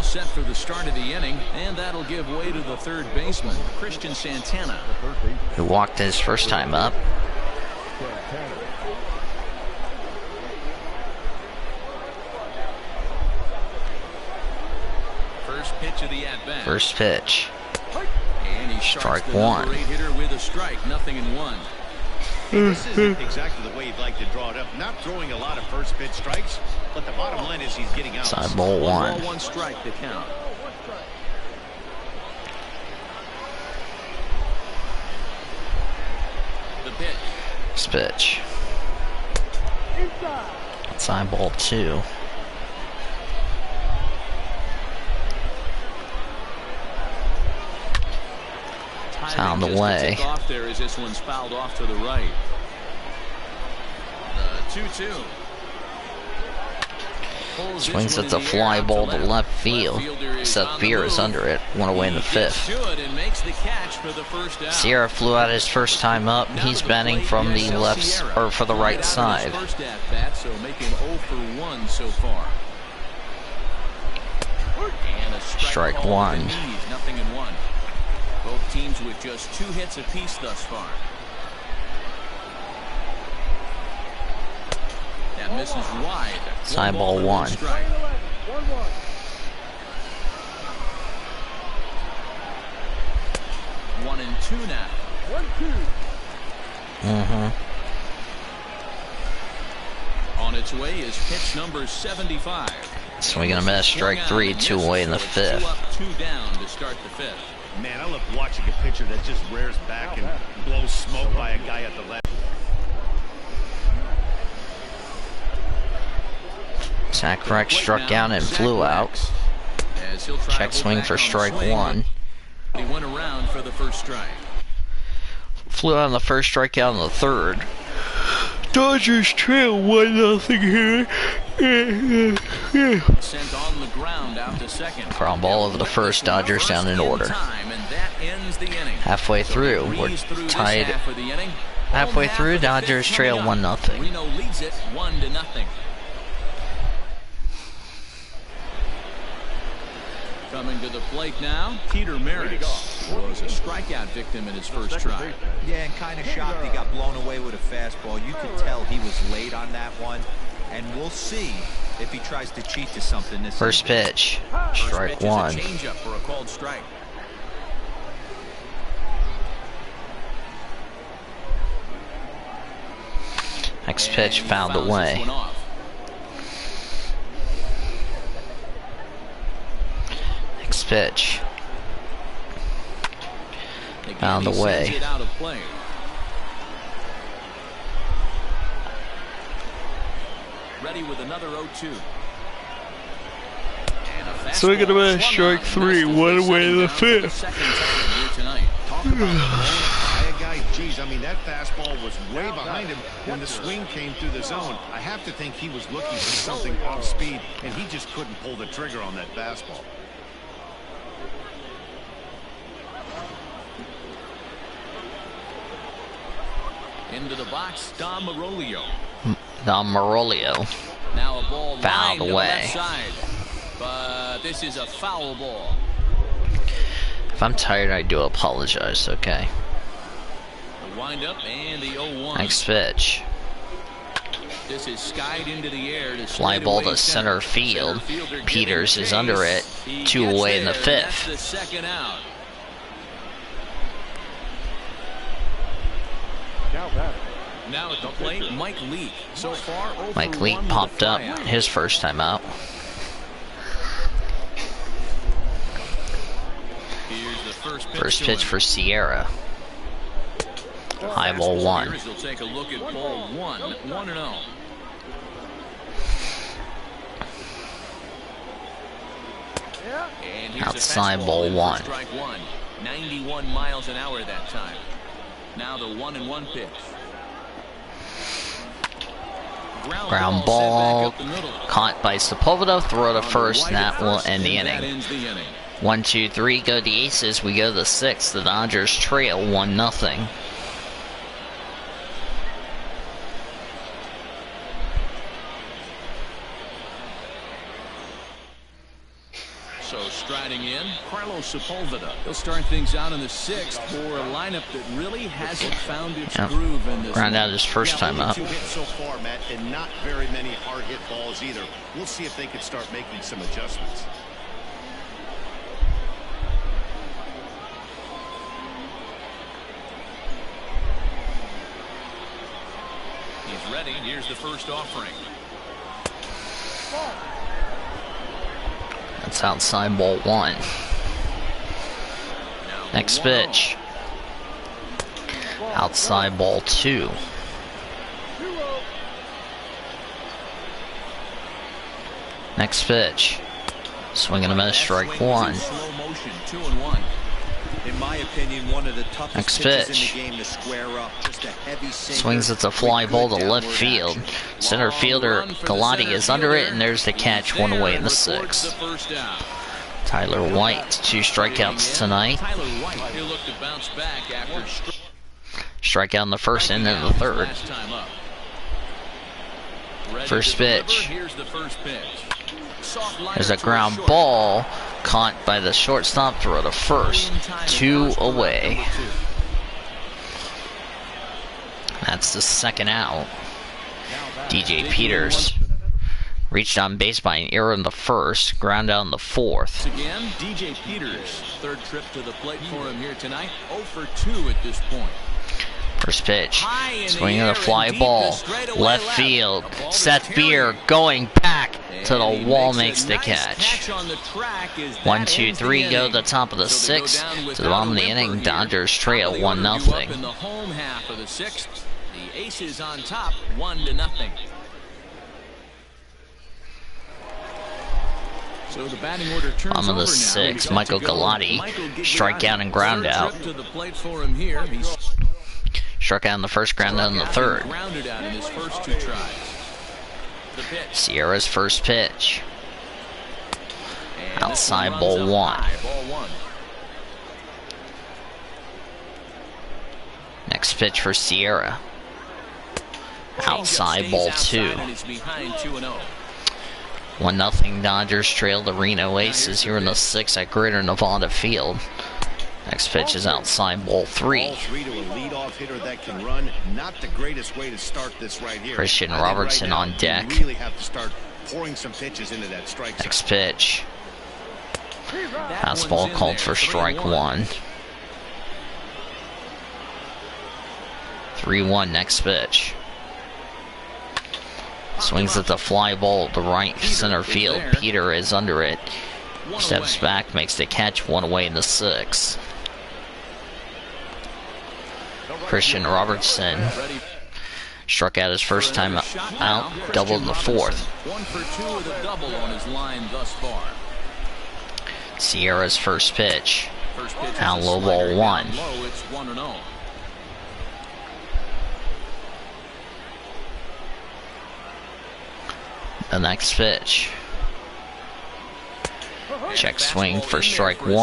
all set for the start of the inning, and that'll give way to the third baseman, Christian Santana. Who walked his first time up. First pitch of the at-bat. First pitch. And he Strike starts the one. number 8 hitter with a strike, 0-1. This isn't exactly the way you'd like to draw it up. Not throwing a lot of first pitch strikes, but the bottom line is he's getting out. Side ball one. 1 strike to count. The pitch. Next pitch. Side ball 2. Found the way. Off there as this one's fouled off to the right. 2-2. Swings at the fly ball to left field. Seth Beer is under it. One away in the 5th. Sierra flew out his first time up. He's batting from the left or for the right side. First at bat, so making 0 for 1 so far. And a Strike ball one. with the knees, 0-1. Both teams with just 2 hits apiece thus far. That misses wide. Side ball 1. Strike. 1-2 now. 1-2. On its way is pitch number 75. Swing and a miss. Strike 3. 2 away in the 5th. 2 up, 2 down to start the 5th. Man, I love watching a pitcher that just rears back and blows smoke by a guy at the left. Zach Rex struck out and flew out. Check swing for strike 1. He went around for the first strike. Flew out on the first strikeout in the 3rd. Dodgers trail 1-0 here. Sent on the ground out to second. Ground ball over the first. Dodgers down in order. Halfway through, we're tied. Halfway through, Dodgers trail 1-0. Reno leads it 1-0. Coming to the plate now, Peter Maris was a strikeout victim in his first try. Yeah, and kind of shocked he got blown away with a fastball. You could tell he was late on that one, and we'll see if he tries to cheat to something this First pitch, strike First pitch is 1. a changeup for a called strike. Next pitch found away. Next pitch found away. Ready with another 0-2. Swing and a miss, strike 3, 1 away in the 5th. Talk about by a guy. Geez, I mean, that fastball was way behind him when the swing came through the zone. I have to think he was looking for something off speed, and he just couldn't pull the trigger on that fastball. Into the box, Dom Marolio. Now a ball fouled away. Side, but this is a foul ball. If I'm tired, I do apologize, okay? The windup and the 0-1. Next pitch. This is skied into the air to Fly ball to center field. Peters is under it. 2 away in the 5th. That's the second out. Now at the plate, Mike Leake. So far, Mike Leake popped up his first time out. Here's the First pitch for Sierra. High ball 1. He'll take a look at ball 1, 1-0. Outside ball 1. Strike 1. 91 miles an hour that time. Now the 1-1 pitch. Ground ball caught by Sepulveda. Throw to first, and that will end the inning. 1, 2, 3 go the Aces. We go to the 6th. The Dodgers trail 1-0. So striding in, Carlos Sepulveda. He'll start things out in the 6th for a lineup that really hasn't found its groove in this. Ground out his first time up. 2 hits so far, Matt, and not very many hard hit balls either. We'll see if they can start making some adjustments. He's ready. Here's the first offering. That's outside ball 1. Next pitch. Outside ball 2. Next pitch. Swing and a miss, strike 1. Slow motion, 2-1. In my opinion, one of the toughest Next pitches pitch. in the game to square up. Just a heavy sinker. Swings at a fly with ball good to left downward field. action. Center fielder Gigliotti is under it, and there's the catch, 1 away in the 6th. Tyler White, 2 strikeouts tonight. Tyler White, he'll look to bounce back after Strikeout in the 1st and in the 3rd. last time up. Ready First to deliver. pitch. Here's the first pitch. Soft liner There's a toward ground short. ball caught by the shortstop, throw to first. 2 away. That's the 2nd out. DJ Peters reached on base by an error in the 1st, ground out in the 4th. Again, DJ Peters, 3rd trip to the plate for him here tonight. 0 for 2 at this point. First pitch, High in the swinging air a fly and deep ball, is straightaway left left. field. A ball to Seth Terry. Beer going back to the And he wall, makes makes a the nice catch. on the track as that 1, 2, ends the 3 go to inning. the top of the So they go 6th. down To the without bottom of a the whimper inning, here. Dodgers trail Top of the 1 order due up 0. in the home half of the 6th. The Aces on top, 1-0. So the batting order turns Bottom of the over now. 6th, Set Michael to go. Gigliotti, Michael strikeout and ground 3rd out. trip to the plate for him here. He's Struck out in the 1st, ground out in the 3rd. grounded out in his first 2 tries. The pitch. Sierra's first pitch. And Outside this one ball runs up 1. high, ball 1. Next pitch for Sierra. Outside Stays ball outside 2. and it's behind 2-0. 1-0 Dodgers trail the Reno Aces here in the 6th at Greater Nevada Field. Next pitch is outside ball 3. Ball 3 to a leadoff hitter that can run. Not the greatest way to start this right here. Christian I think Robertson right now, on deck. You really have to start pouring some pitches into that strike zone. Next pitch. That one's Fastball in called there, for strike 3-1. 1. 3-1 next pitch. Swings at the fly ball to right center field. Peter is under it. Steps back, makes the catch, 1 away in the 6th. Christian Robertson struck out his first time out, doubled in the 4th. 1 for 2 with a double on his line thus far. Sierra's first pitch. First pitch is Out a low slider ball 1. down low, it's 1-0. The next pitch. Check swing for strike 1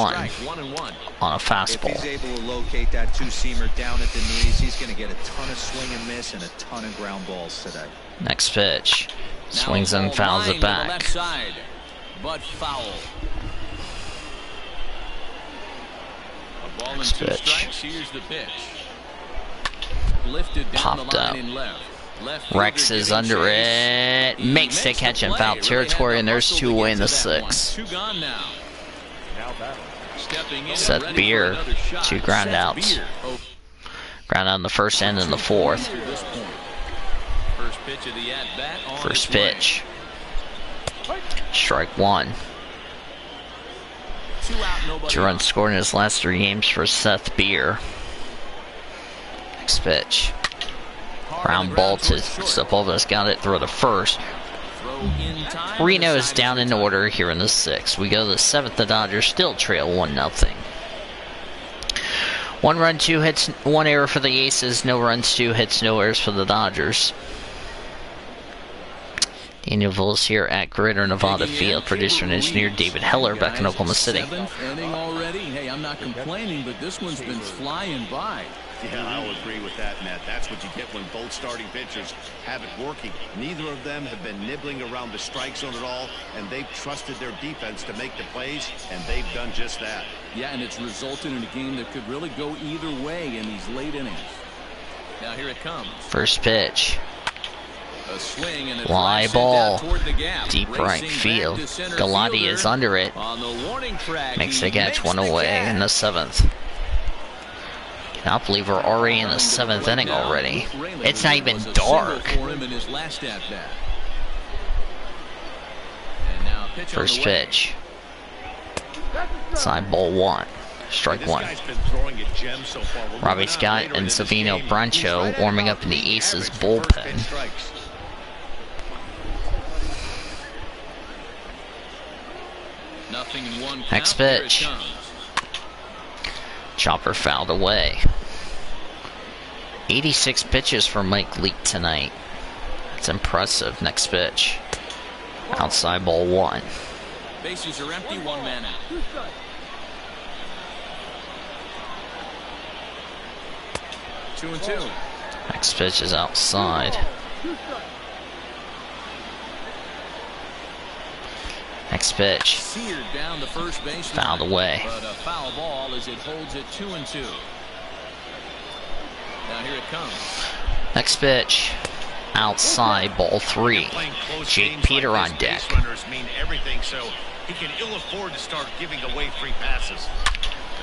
on a If he's fastball. able to locate that 2-seamer down at the knees, he's going to get a ton of swing and miss and a ton of ground balls today. Next pitch. Swings and fouls it back. Left side, but foul. A ball and Next 2 pitch. strikes. Here's the pitch. Lifted down Popped the line up. in left. Rex is under it. Makes the catch in foul territory, and there's 2 away in the 6th. 2 gone now. Stepping in Seth ready for Beer, another shot. 2 ground Seth outs. Beer. Ground out in the 1st and in the 4th. To this point. First pitch of the at-bat on First its way. pitch. Strike 1. 2 out, nobody 2 on. runs scored in his last 3 games for Seth Beer. Next pitch. Ground ball to Sepulveda's got it, throw to first. Throw in time. Reno is down in order here in the 6th. We go to the 7th. The Dodgers still trail 1-0. 1 run, 2 hits, 1 error for the Aces. No runs, 2 hits, no errors for the Dodgers. Daniel Vols here at Greater Nevada Field. Producer and engineer David Heller back in Oklahoma City. 7th inning already. Hey, I'm not complaining, but this one's been flying by. Yeah, I'll agree with that, Matt. That's what you get when both starting pitchers have it working. Neither of them have been nibbling around the strike zone at all, and they've trusted their defense to make the plays, and they've done just that. Yeah, and it's resulted in a game that could really go either way in these late innings. Now here it comes. First pitch. A swing and a Fly drive ball. sent out toward the gap. Deep right Racing field. back to center Gigliotti fielder. is under it. On the warning track, Makes he the catch, one the away catch. in the 7th. Cannot believe we're already in the 7th inning already. It's not even dark. For him in his last at bat. And now pitch on First the way. pitch. Side ball 1. Strike This 1. guy's been throwing a gem so far. We're Robbie moving on Scott later and into this Savino game. Brancho He's right at warming about up in the Aces average for first pitch bullpen. strikes. Nothing in one count. Next Here it pitch. comes. Chopper fouled away. 86 pitches for Mike Leake tonight. It's impressive. Next pitch. Outside ball 1. Bases are empty, one man out. 2 strikes. Two and two. Next pitch is outside. 2 strikes. Next pitch. Seared down the first base. Fouled away. But a foul ball as it holds it 2 and 2. Now here it comes. Next pitch. Outside ball 3. Playing close Jake games Peter like on this, deck. base runners mean everything, so he can ill afford to start giving away free passes.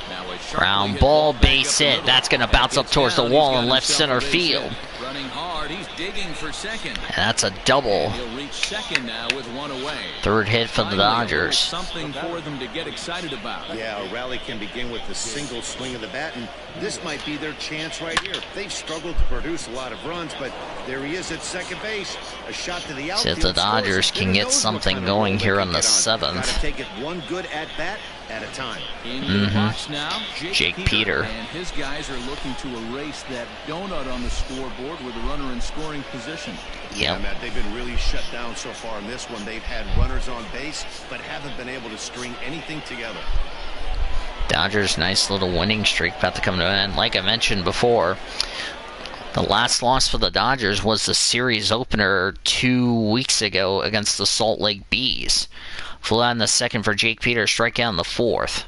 Now a sharply Ground hit ball, back up base the hit. middle. That's going to As bounce it up gets towards the down, wall he's in got left himself center a base field. hit. Running hard, he's digging for second. And that's a double. He'll reach second now with one away. Third hit for the Finally, a little Dodgers. Something for them to get excited about. Yeah, a rally can begin with a single swing of the bat, and this might be their chance right here. They've struggled to produce a lot of runs, but there he is at second base. A shot to the See outfield. if the Dodgers scores. can Who get knows what something kind of going roll they here can on the get 7th. Gotta take it one good at bat at a time. In the box now, Jake Peter. And his guys are looking to erase that donut on the scoreboard with a runner in scoring position. Yeah, Yep. Matt, they've been really shut down so far in this one. They've had runners on base, but haven't been able to string anything together. Dodgers, nice little winning streak about to come to an end. Like I mentioned before, the last loss for the Dodgers was the series opener 2 weeks ago against the Salt Lake Bees. Flew out in the 2nd for Jake Peter, strike out in the 4th.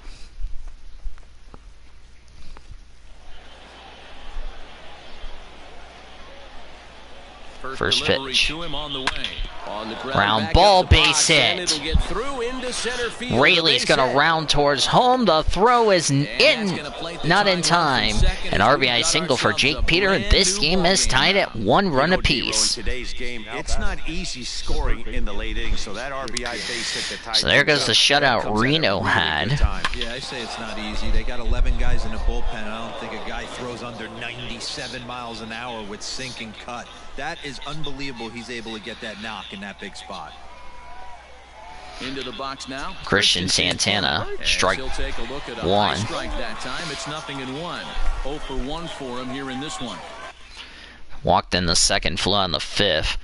First delivery pitch. to him on the way. On the Ground back ball, up the base box, hit. and it'll get through into center field. Rayleigh's going to round towards home. The throw is not in time. An RBI single for Jake Peter, and this game is tied at 1 run apiece. In today's game, it's not easy scoring in the late innings, so that RBI base hit the tie. So there goes the shutout Reno had. Yeah, I say it's not easy. They got 11 guys in the bullpen. I don't think a guy throws under 97 miles an hour with sink and cut. That is unbelievable. He's able to get that knock in that big spot. Into the box now. Christian Santana, And strike he'll take a look at a high 1. strike that time. It's 0-1. 0 for 1 for him here in this one. Walked in the 2nd, flew on the 5th.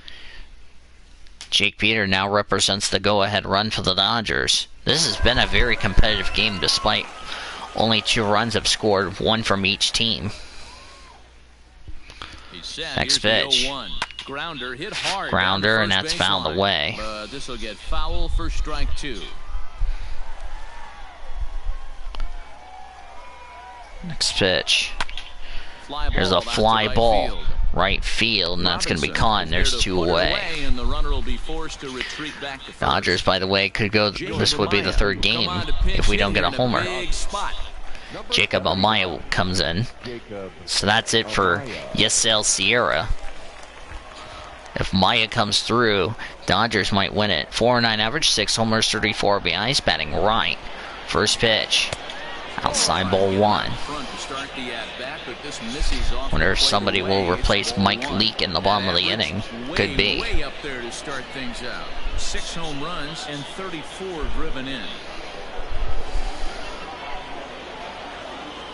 Jake Peter now represents the go-ahead run for the Dodgers. This has been a very competitive game despite only 2 runs have scored, 1 from each team. He's set. Next Here's the pitch. 0-1. Grounder hit hard. Grounder, down the and first that's fouled baseline. away. But this will get foul for strike 2. Next pitch. Fly Here's ball a back to fly right ball. field. Right field, and that's going to be Robinson caught, and is there's there to 2 put it away. And the runner will be forced to retreat back to first. Dodgers, by the way, could go. This would be the 3rd game Come on to pinch if we hit don't get a here in homer. big spot. Jacob Amaya comes in. So that's it for Yesel Sierra. If Maya comes through, Dodgers might win it. 4.9 average, 6 homers, 34 RBIs, batting right. First pitch. Outside ball 1. Front to start the at-bat, but this misses off Wonder the if plate somebody away. will It's replace ball Mike 1. Leake in the bottom of the Average inning. way, Could be. way up there to start things out. 6 home runs and 34 driven in.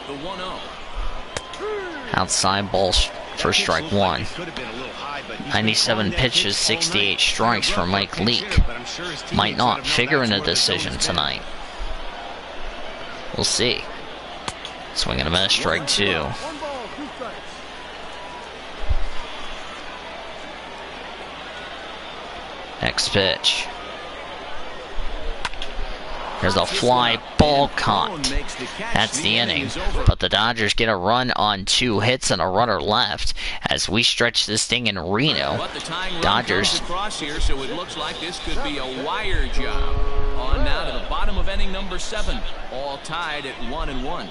The 1-0. Outside ball for strike 1. 97 pitches, 68 strikes for Mike Leake. Might not figure in a decision tonight. We'll see. Swing and a miss, strike 2. 1 ball, 2 strikes. Next pitch. There's a fly ball caught. That's the inning. But the Dodgers get a run on 2 hits and a runner left as we stretch this thing in Reno. Dodgers. Across here, so it looks like this could be a wire job. On now to the bottom of inning number 7. All tied at 1-1.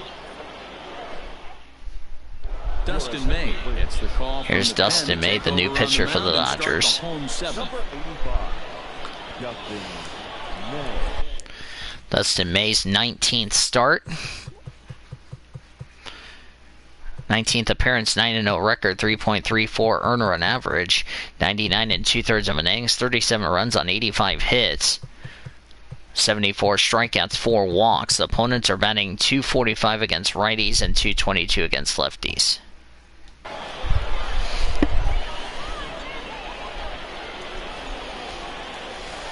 Dustin May gets the call. Here's Dustin May, the new pitcher for the Dodgers. Dustin May's 19th start. 19th appearance, 9-0 record, 3.34 earned run average, 99 2/3 of innings, 37 runs on 85 hits, 74 strikeouts, 4 walks. The opponents are batting .245 against righties and .222 against lefties.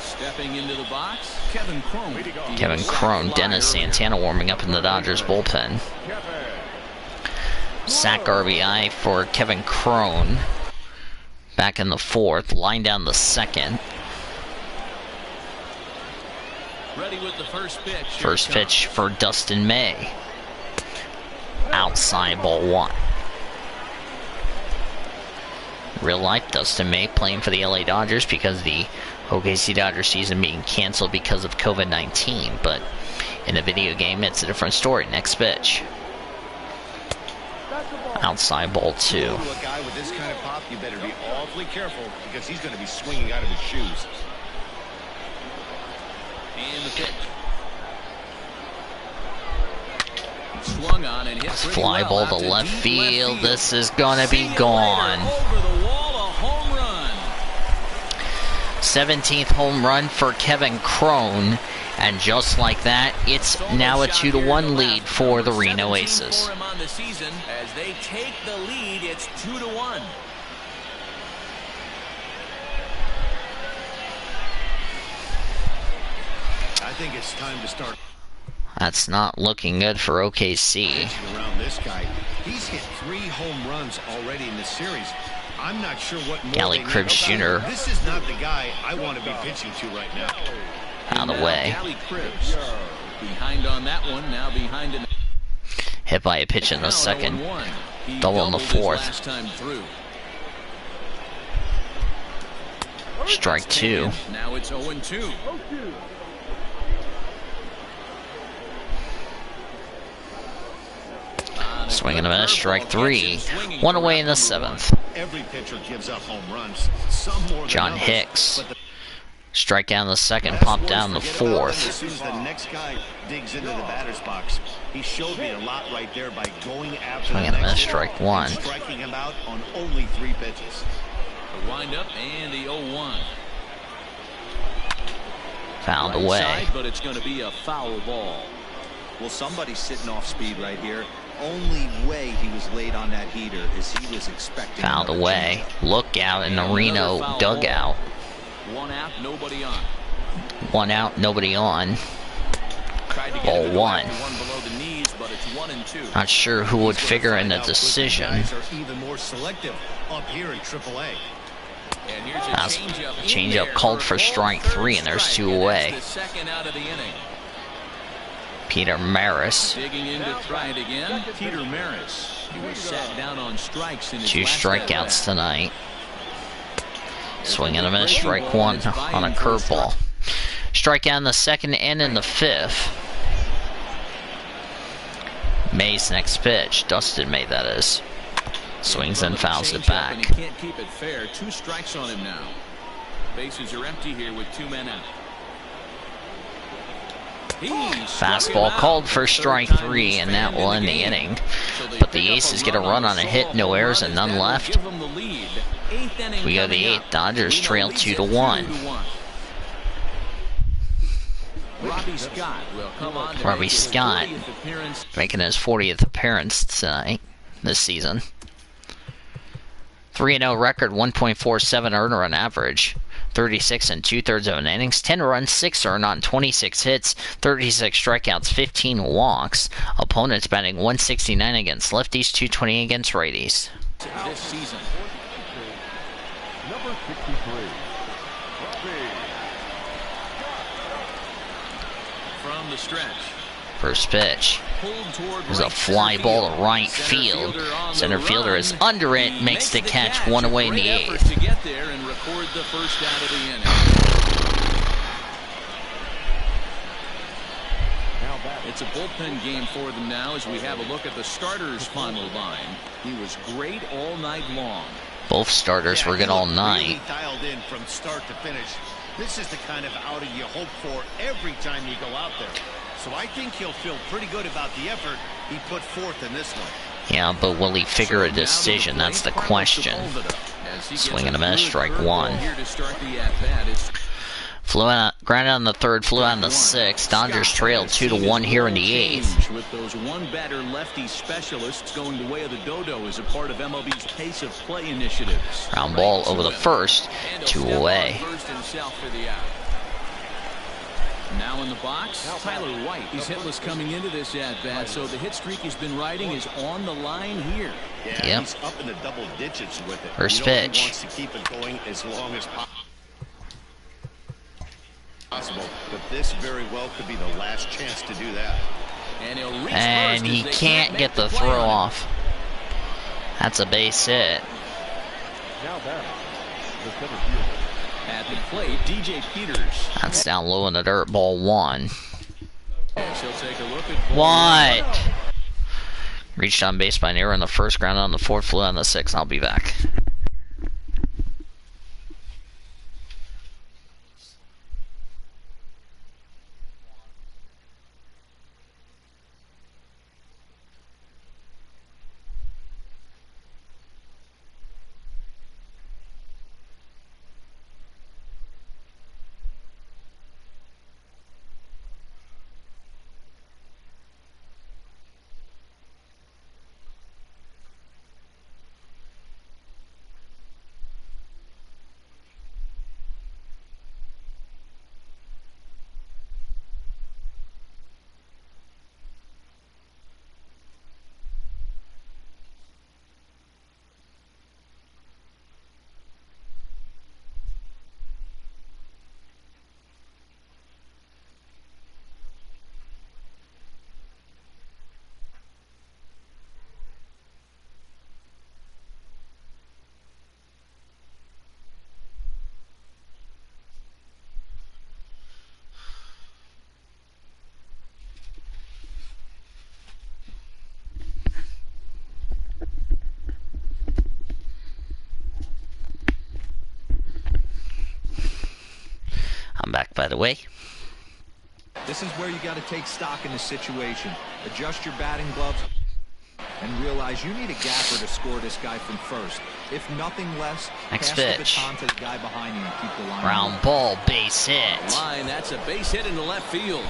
Stepping into the box, Kevin Crone. Kevin Crone, Dennis Santana warming up in the Dodgers bullpen. Sack RBI for Kevin Crone. Back in the 4th, line down the 2nd. Ready with the first pitch. First pitch for Dustin May. Outside ball 1. Real life Dustin May playing for the LA Dodgers because the OKC Dodgers season being canceled because of COVID-19, but in the video game it's a different story. Next pitch. Outside ball 2. A guy with this kind of pop, you better be awfully careful because he's going to be swinging out of his shoes. And the pitch. Swung on and hit Fly ball to left field. This is gonna be gone. Over the wall, a home run. 17th home run for Kevin Crone, and just like that, it's now a 2-1 lead for the Reno Aces. As they take the lead, it's 2-1. I think it's time to start. That's not looking good for OKC. Around this guy, he's hit 3 home runs already in this series. I'm not sure what more Gally they need. Cribbs Jr. This is not the guy I want to be pitching to right now. Out of the way. Gally Cribbs behind on that one, now behind in. Hit by a pitch in the 2nd. Double in the 4th. Last time through. Strike 2. Now it's 0-2. Swing and a miss, strike 3. 1 away in the 7th. Every pitcher gives up home runs. Some more than John others, Hicks. but Strike down the 2nd, pop down the 4th. as soon as the next guy digs into the batter's box, he showed me a lot right there by going after Swing the and a next miss, hitter strike and 1. striking him out on only 3 pitches. The windup and the 0-1. Found Right away. side, but it's going to be a foul ball. Well, somebody's sitting off speed right here. Only way he was late on that heater is he was expecting. Fouled another away. changeup. Look out in the And Reno another foul dugout. ball. 1 out, nobody on. 1 out, nobody on. Tried to get Ball it to 1. one below the knees, but it's 1-2. Not sure who would figure in the decision. Guys are even more selective up here in AAA. And here's a That's changeup in changeup there called for for a strike ball, 3, third and there's strike, 2 and away. that's the 2nd out of the inning. Peter Maris. Digging in to try it again. Peter Maris. He was sat down on strikes in his 2 last strikeouts at-bat. tonight. Swing and a miss, strike 1 on a curveball. Strike out in the 2nd and in the 5th. May's next pitch. Dustin May, that is. Swings and fouls it back. And he can't keep it fair. 2 strikes on him now. Bases are empty here with 2 men out. Fastball called for strike 3, and that will end the inning. But the Aces get a run on a hit, no errors, and none left. We go to the 8th. Dodgers trail 2-1. Robbie Scott making his 40th appearance tonight, this season. 3-0 record, 1.47 earned run average. 36 2/3 of an innings, 10 runs, 6 earned on 26 hits, 36 strikeouts, 15 walks. Opponents batting .169 against lefties, .220 against righties. This season. Number 63. From the stretch. First pitch. Pulled toward There's a right fly center ball to field. right Center field. fielder on the Center fielder run. is under it, He makes the catch, one A away in great the effort eighth. to get there and record the first out of the inning. It's a bullpen game for them now as we have a look at the starters' final line. He was great all night long. Both starters were good all night. Really dialed in from start to finish. This is the kind of outing you hope for every time you go out there. So I think he'll feel pretty good about the effort he put forth in this one. Yeah, but will he figure a decision? That's the question. Swing and a miss, strike one. Flew out, grounded on the third, flew out in the sixth. Dodgers trailed 2-1 here in the eighth. With those one-batter lefty specialists going the way of the dodo as a part of MLB's pace of play initiatives. Ground ball over the first, 2 away. Now in the box, Tyler White. He's hitless coming into this at-bat, so the hit streak he's been riding is on the line here. Yeah, yep. He's up in the double digits with it. First He pitch. wants to keep it going as long as possible, but this very well could be the last chance to do that. And he can't get the throw off. That's a base hit. Now back, the center fielder. At the plate, DJ Peters. That's down low in the dirt, ball one. She'll take a look at What? Reached on base by an error in the first, grounded on the fourth, flew on the sixth. I'll be back. I'm back, by the way. This is where you got to take stock in the situation. Adjust your batting gloves and realize you need a gapper to score this guy from first. If nothing less, Next pass pitch. the baton to the guy behind you and keep the line. Ground ball, base hit. line. That's a base hit into left field.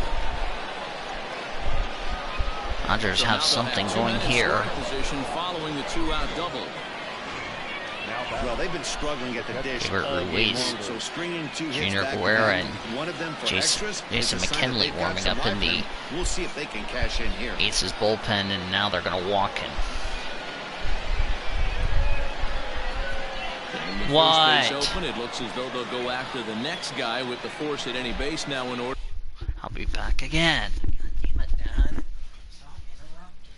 Dodgers have something going here. Position following the two-out double. Well, they've been struggling at the dish Gilbert all game Ruiz, long, so stringing two hits Junior back to Guerra, back, and one of them for Jason extras is a sign that McKinley they've got warming some up in life the them. We'll see if they can cash in here. Aces bullpen, and now they're going to walk him. What? First base open. It looks as though they'll go after the next guy with the force at any base now in order. I'll be back again. Damn it, Dad. Stop interrupting.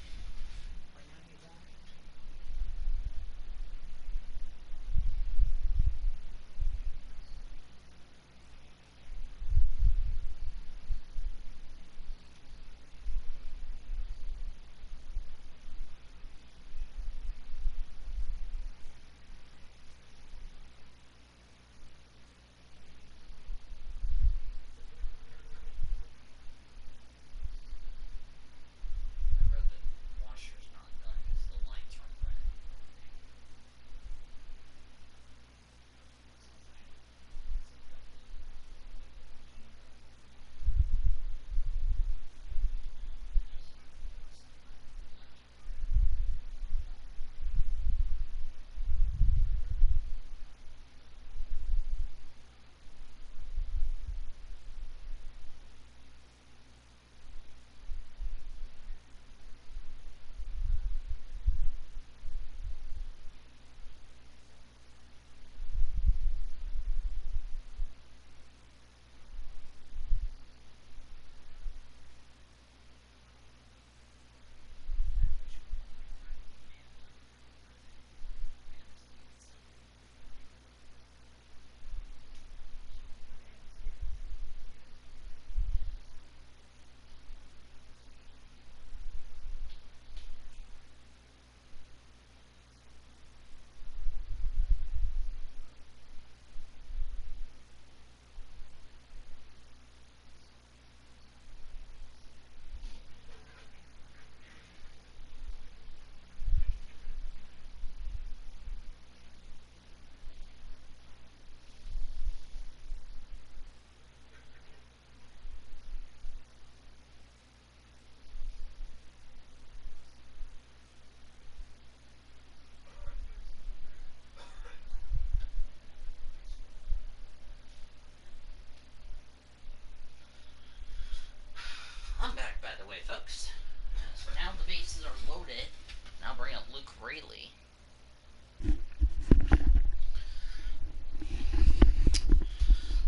Luke Raley.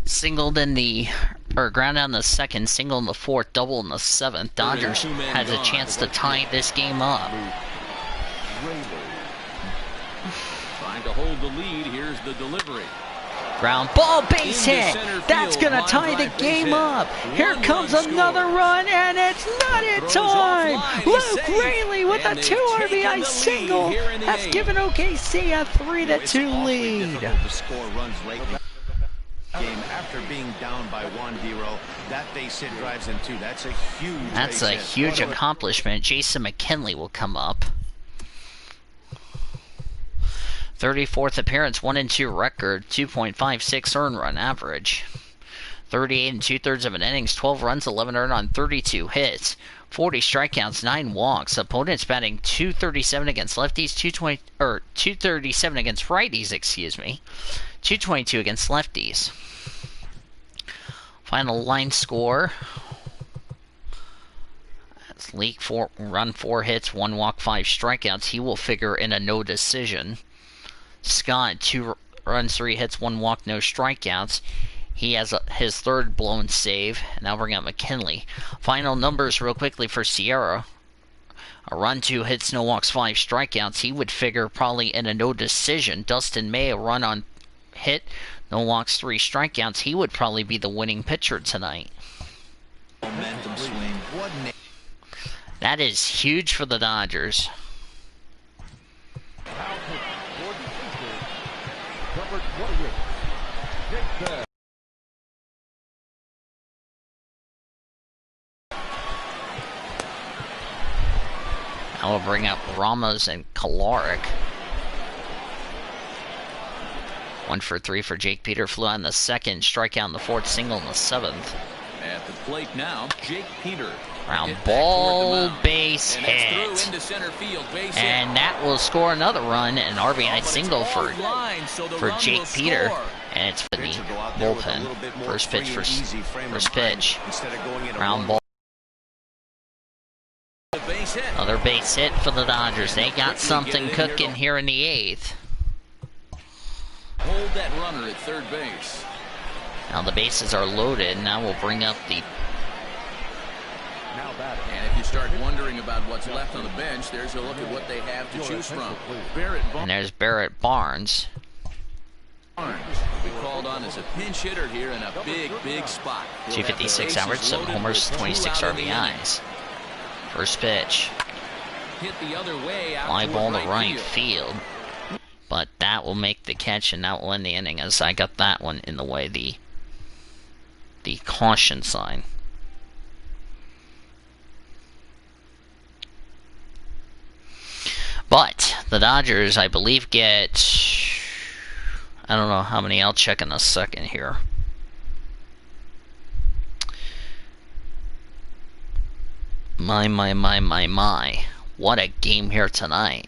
Singled in the, or ground out in the second, single in the fourth, double in the seventh. Dodgers has a chance to tie this game up. Trying to hold the lead. Here's the delivery. Ground ball, base hit. That's going to tie the game up. Here comes another run, and it's not in time. Luke Raley with a 2 RBI single. That's given OKC a 3-2 lead. To score runs lately. Game after being down by 1-0, that base hit drives in 2. That's a huge. That's a huge accomplishment. Jason McKinley will come up. 34th appearance, 1-2 record, 2.56 earned run average. 38 2/3 of an innings, 12 runs, 11 earned on 32 hits, 40 strikeouts, 9 walks. Opponents batting .237 against lefties, 237 against righties, excuse me, 222 against lefties. Final line score. That's Leak 4 hits, 1 walk, 5 strikeouts. He will figure in a no decision. Scott, 2 runs, 3 hits, 1 walk, no strikeouts. He has his third blown save. And now bring out McKinley. Final numbers real quickly for Sierra. A run, 2 hits, no walks, 5 strikeouts. He would figure probably in a no decision. Dustin May, a run on hit, no walks, 3 strikeouts. He would probably be the winning pitcher tonight. Momentum swing. That is huge for the Dodgers. I will bring up Ramos and Kolarek. 1 for 3 for Jake Peter. Flew out in the second, strikeout in the fourth, single in the seventh. At the plate now, Jake Peter. Round ball, base hit. And that will score another run, an RBI single for Jake Peter. And it's for the bullpen. First pitch. Round ball. Another base hit for the Dodgers. They got something cooking here in the 8th. Hold that runner at third base. Now the bases are loaded. Now we'll bring up the... And if you start wondering about what's left on the bench, there's a look at what they have to choose from. And there's Barrett Barnes. We called on as a pinch hitter here in a big spot. 256 average, 7 homers, 26 RBIs. First pitch. Hit the other way. Fly ball to right field. But that will make the catch, and that will end the inning, as I got that one in the way, the caution sign. But the Dodgers, I believe, get... I don't know how many. I'll check in a second here. My. What a game here tonight.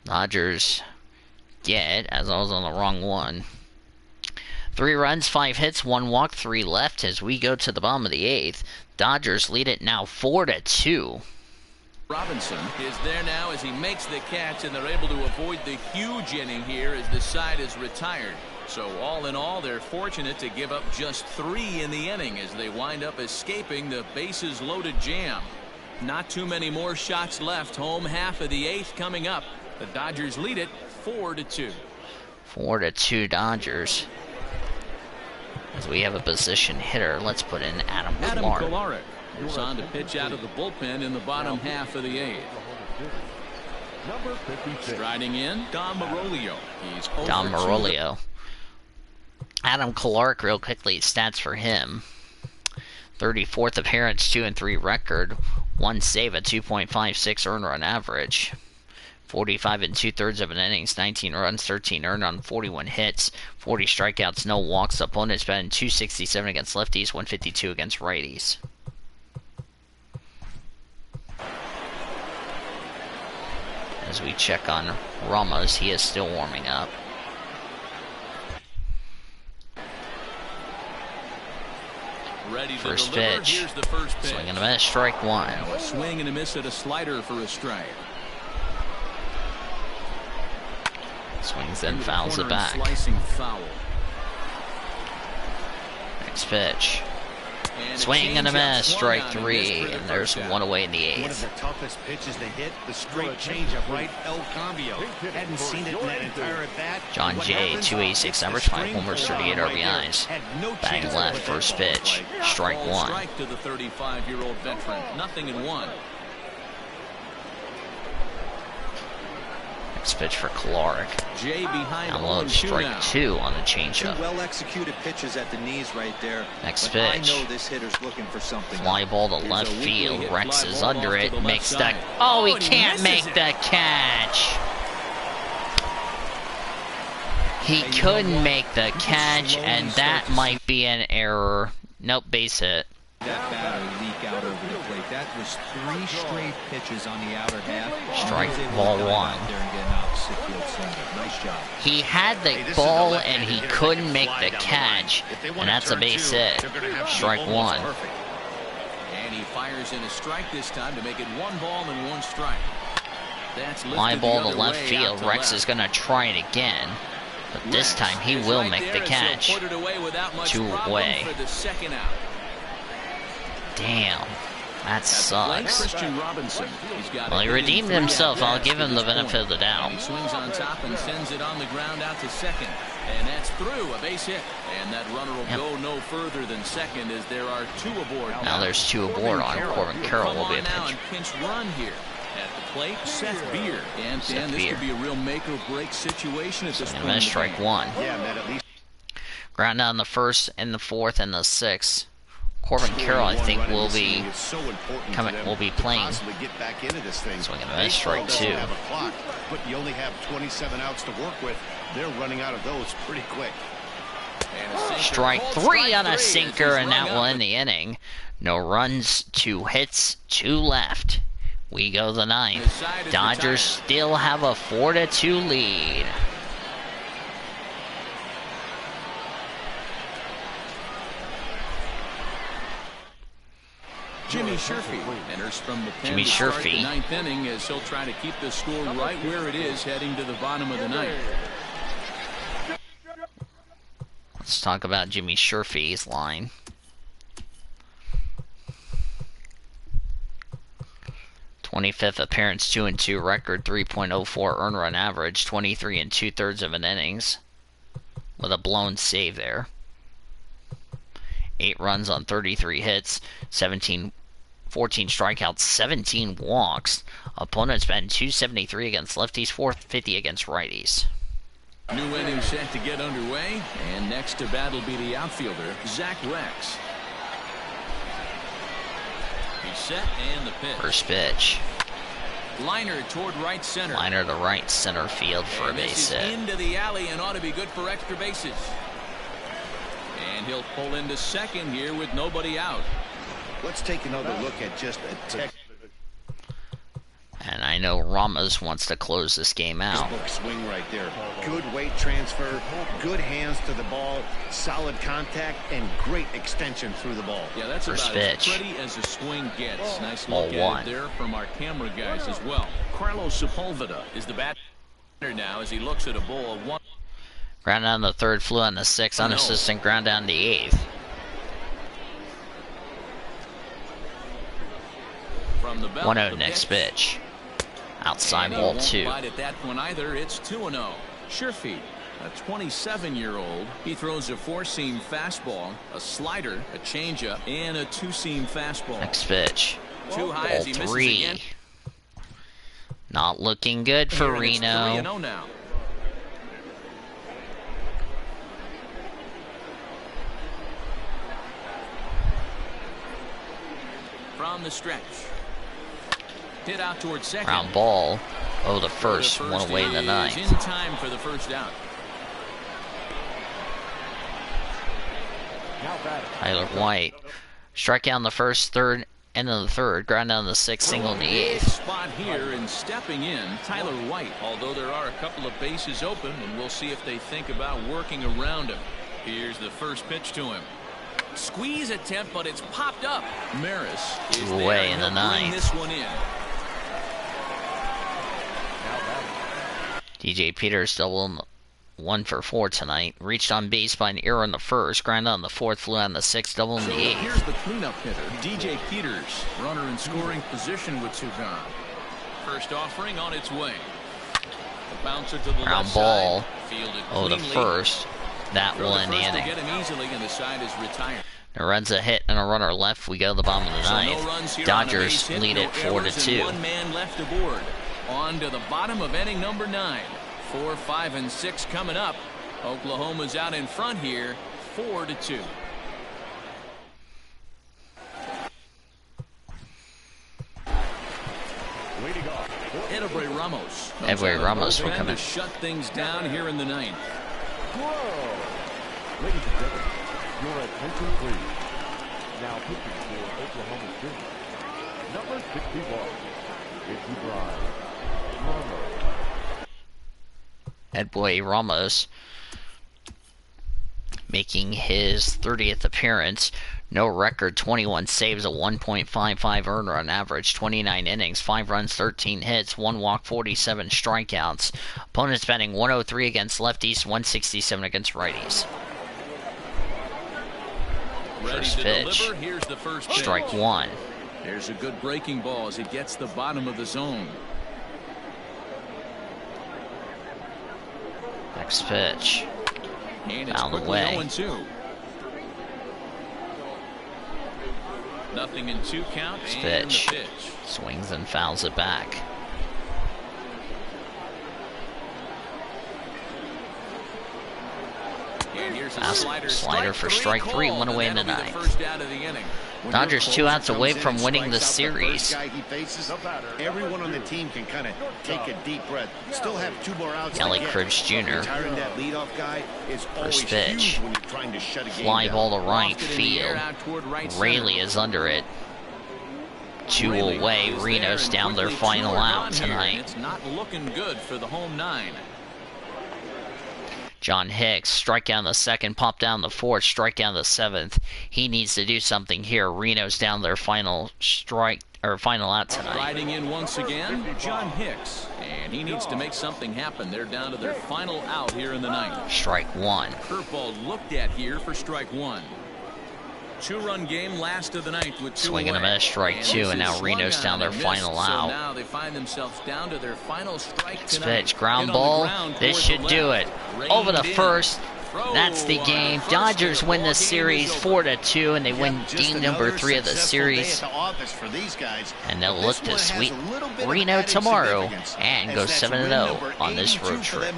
Dodgers get, as I was on the wrong one, 3 runs, 5 hits, 1 walk, 3 left as we go to the bottom of the 8th. Dodgers lead it now 4-2. Robinson is there now as he makes the catch, and they're able to avoid the huge inning here as the side is retired. So all in all, they're fortunate to give up just 3 in the inning as they wind up escaping the bases loaded jam. Not too many more shots left. Home half of the 8th coming up. The Dodgers lead it 4-2. 4-2 Dodgers. As we have a position hitter, let's put in Adam Kolarek. Moves on to pitch out of the bullpen in the bottom half of the 8th. Striding in, Dom Marolio. He's Dom Marolio. Adam Kolarek, real quickly, stats for him. 34th appearance, 2-3 record, 1 save, a 2.56 earned run average. 45 2/3 of an innings, 19 runs, 13 earned on 41 hits, 40 strikeouts, no walks. Opponents batting .267 against lefties, 152 against righties. As we check on Ramos, he is still warming up. Ready to First deliver. pitch. Here's the first pitch. Swing and a miss, strike one. Now a swing and a miss at a slider for a strike. Swings and Into the fouls it corner and back. Slicing foul. Next pitch. And Swing and a changeup miss, swung strike on three, missed for and the there's first one out. away in the One of eighth. the toughest pitches to hit, the straight changeup, right? El Cambio. Hadn't seen it in that entire at bat. John What Jay, happens? 286 It's the average, 5 string homers, pulled 38 on right there. RBIs. Had no Batting chance left, to first hit that pitch, ball. strike Ball one. strike to the 35-year-old veteran. 0-1. Next pitch for Kalarick. Jay behind Down low, 0-2 strike now. two on the Two changeup. well-executed pitches at the knees right there. Next But pitch. I know this hitter's looking for something. Fly ball to Here's left a weakly field. hit Rex fly is ball under off to it. the left Makes side. that. Oh, he and he can't misses make it. the catch. He Hey, you know couldn't what? make the You can catch, slowly and start that to see might be an error. Nope, base hit. That batter leak out over the plate. That was 3 straight pitches on the outer half. Strike, He was able to ball dive one. out there and get an opposite field single. Nice job. He had Hey, the this is ball a and left-handed he hitter that couldn't can make fly the down the catch, line. If they want and to that's a turn base two, hit. they're gonna have to be Strike almost one. perfect. And he fires in a strike this time to make it 1 ball and 1 strike. That's Fly lifted ball the to other left way field. out to Rex left. is going to try it again, but this Rex time he is will right make there the as he'll catch. put it away without much Two problem away. for the second out. Damn, that At the plate, sucks. Christian Robinson. He's got Well, a he hit in redeemed 3 himself. I'll at-bats give to him the this benefit of the point. doubt. And he swings on top and sends it on the ground out to second. And that's through, a base hit. And that runner will go no further than second as there are 2 aboard. Now there's 2 aboard on Corbin Carroll will be a now pitch. and pinch run here. At the plate, Seth Beer. And Seth Dan, this Beer. could be a real make or break situation at this And point. then in the strike game. one. Yeah, man, at least Ground down the first and the fourth and the sixth. Corbin Carroll, I think, will be playing. Possibly get back into this thing. Swing and a miss, Baseball strike doesn't two. have a clock, but you only have 27 outs to work with. They're running out of those pretty quick. And a sinker. Strike Called three on a as he's sinker, and that rung will up. end the inning. No runs, 2 hits, 2 left. We go the ninth. His side is Dodgers retired. still have a 4-2 lead. Jimmy Sherfy enters from the pen Jimmy to start the Sherfy. 9th inning as he'll try to keep the score right where it is heading to the bottom of the 9th. Let's talk about Jimmy Sherfy's line. '25th appearance, 2-2 record, 3.04 earned run average, 23 2/3 of an innings, with a blown save there. 8 runs on 33 hits, 14 strikeouts, 17 walks. Opponents batting .273 against lefties, .450 against righties. New inning set to get underway, and next to bat will be the outfielder, Zach Rex. He's set and the pitch. First pitch. Liner toward right center. Liner to right center field for a And this base is hit. into the alley and ought to be good for extra bases. And he'll pull into second here with nobody out. Let's take another look at just a tech. And I know Ramos wants to close this game out. Textbook swing right there. Good weight transfer, good hands to the ball, solid contact, and great extension through the ball. Yeah, that's First about pitch. as pretty as a swing gets. Nice Ball look at one. it there from our camera guys as well. Carlos Sepulveda is the batter now as he looks at a ball of 1. Ground down the third, flew on the sixth, Oh, no. unassisted ground down the eighth. From the belt, 1-0 the next pitch. Outside And he ball won't 2. bite at that one either. It's 2-0. Sherfy, a 27-year-old. He throws a 4-seam fastball, a slider, a changeup, and a 2-seam fastball. Next pitch. Too high Ball as he misses 3. again. Not looking good for Here, and it's Reno. 3-0 now. From the stretch. Hit out towards second. Ground ball. Oh, the The first. One away in the is ninth. in time for the first out. Now batting. Tyler White. Strike out in the first, third, end of the third. Ground down the sixth, single in the Big eighth. spot here and stepping in, Tyler White. Although there are a couple of bases open, and we'll see if they think about working around him. Here's the first pitch to him. Squeeze attempt, but it's popped up. Maris is away in the ninth. This one in. DJ Peters double 1 for 4 tonight. Reached on base by an error in the first. Ground out in the fourth. Flew out in the sixth. Double in the eighth. Here's the cleanup hitter, DJ Peters. Runner in scoring position with 2 gone. First offering on its way. The bouncer to the Ground left ball side. over the first. That will end the inning. Get him easily, and the side is retired. Lorenza hit and a runner left. We go to the bottom of the ninth. Dodgers lead it 4-2. 1 man left aboard. On to the bottom of inning number 9. 4, 5, and 6 coming up. Oklahoma's out in front here, 4-2. Edway Ramos. Edway Ramos will come in. Shut things down here in the 9th. Ladies and gentlemen, your attention please. Now pitching for Oklahoma City, number 61, Izzy Ramos. Edway Ramos making his 30th appearance. No record, 21 saves, a 1.55 earned run average, 29 innings, 5 runs, 13 hits, 1 walk, 47 strikeouts. Opponents batting 103 against lefties, 167 against righties. First pitch. Here's the first pitch. Strike 1. There's a good breaking ball as it gets the bottom of the zone. Next pitch. Found away. 0-2. Nothing in 2 count. Pitch. Swings and fouls it back. Slider for strike 3. 1 away in the 9th. Dodgers 2 outs away from winning the series. Everyone on the team can kind of take a deep breath. Still have 2 more outs. Kelly Cribbs Jr. Retiring that leadoff guy is First pitch. when you're trying to shut a game Fly down. ball to right field. Rayleigh is under it. 2 away. Reno's down their final out tonight. It's not looking good for the home 9. John Hicks, strike down the second, pop down the fourth, strike down the 7th. He needs to do something here. Reno's down their final out tonight. Riding in once again, John Hicks. And he needs to make something happen. They're down to their final out here in the 9th. Strike 1. Curveball looked at here for strike 1. 2-run game, last of the 9th with 2 Swing and a miss, strike 2, and now Reno's down their final out. So now they find themselves down to their final strike Next tonight. pitch, ground ball. This should do it. Over the first. That's the game. Dodgers win the series 4-2, and they win game number 3 of the series. And they'll look to sweep Reno tomorrow and go 7-0 on this road trip.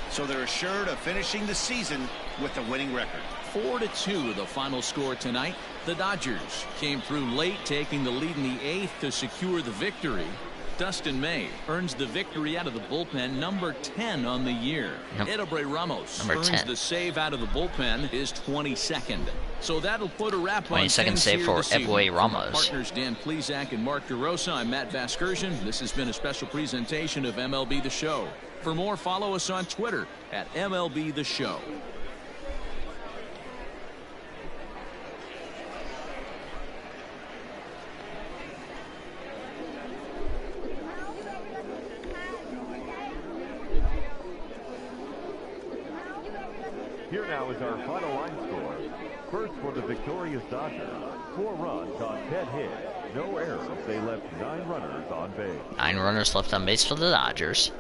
So they're assured of finishing the season with a winning record. 4-2 the final score tonight. The Dodgers came through late, taking the lead in the 8th to secure the victory. Dustin May earns the victory out of the bullpen, number 10 on the year. Edway Ramos earns the save out of the bullpen, his 22nd. So that'll put a wrap on 22nd save for Edway Ramos. Partners Dan Plesac and Mark DeRosa. I'm Matt Vasgersian. This has been a special presentation of MLB The Show. For more, follow us on Twitter at MLB The Show. Here now is our final line score. First for the victorious Dodgers, 4 runs on 10 hits, no errors. They left 9 runners on base. 9 runners left on base for the Dodgers.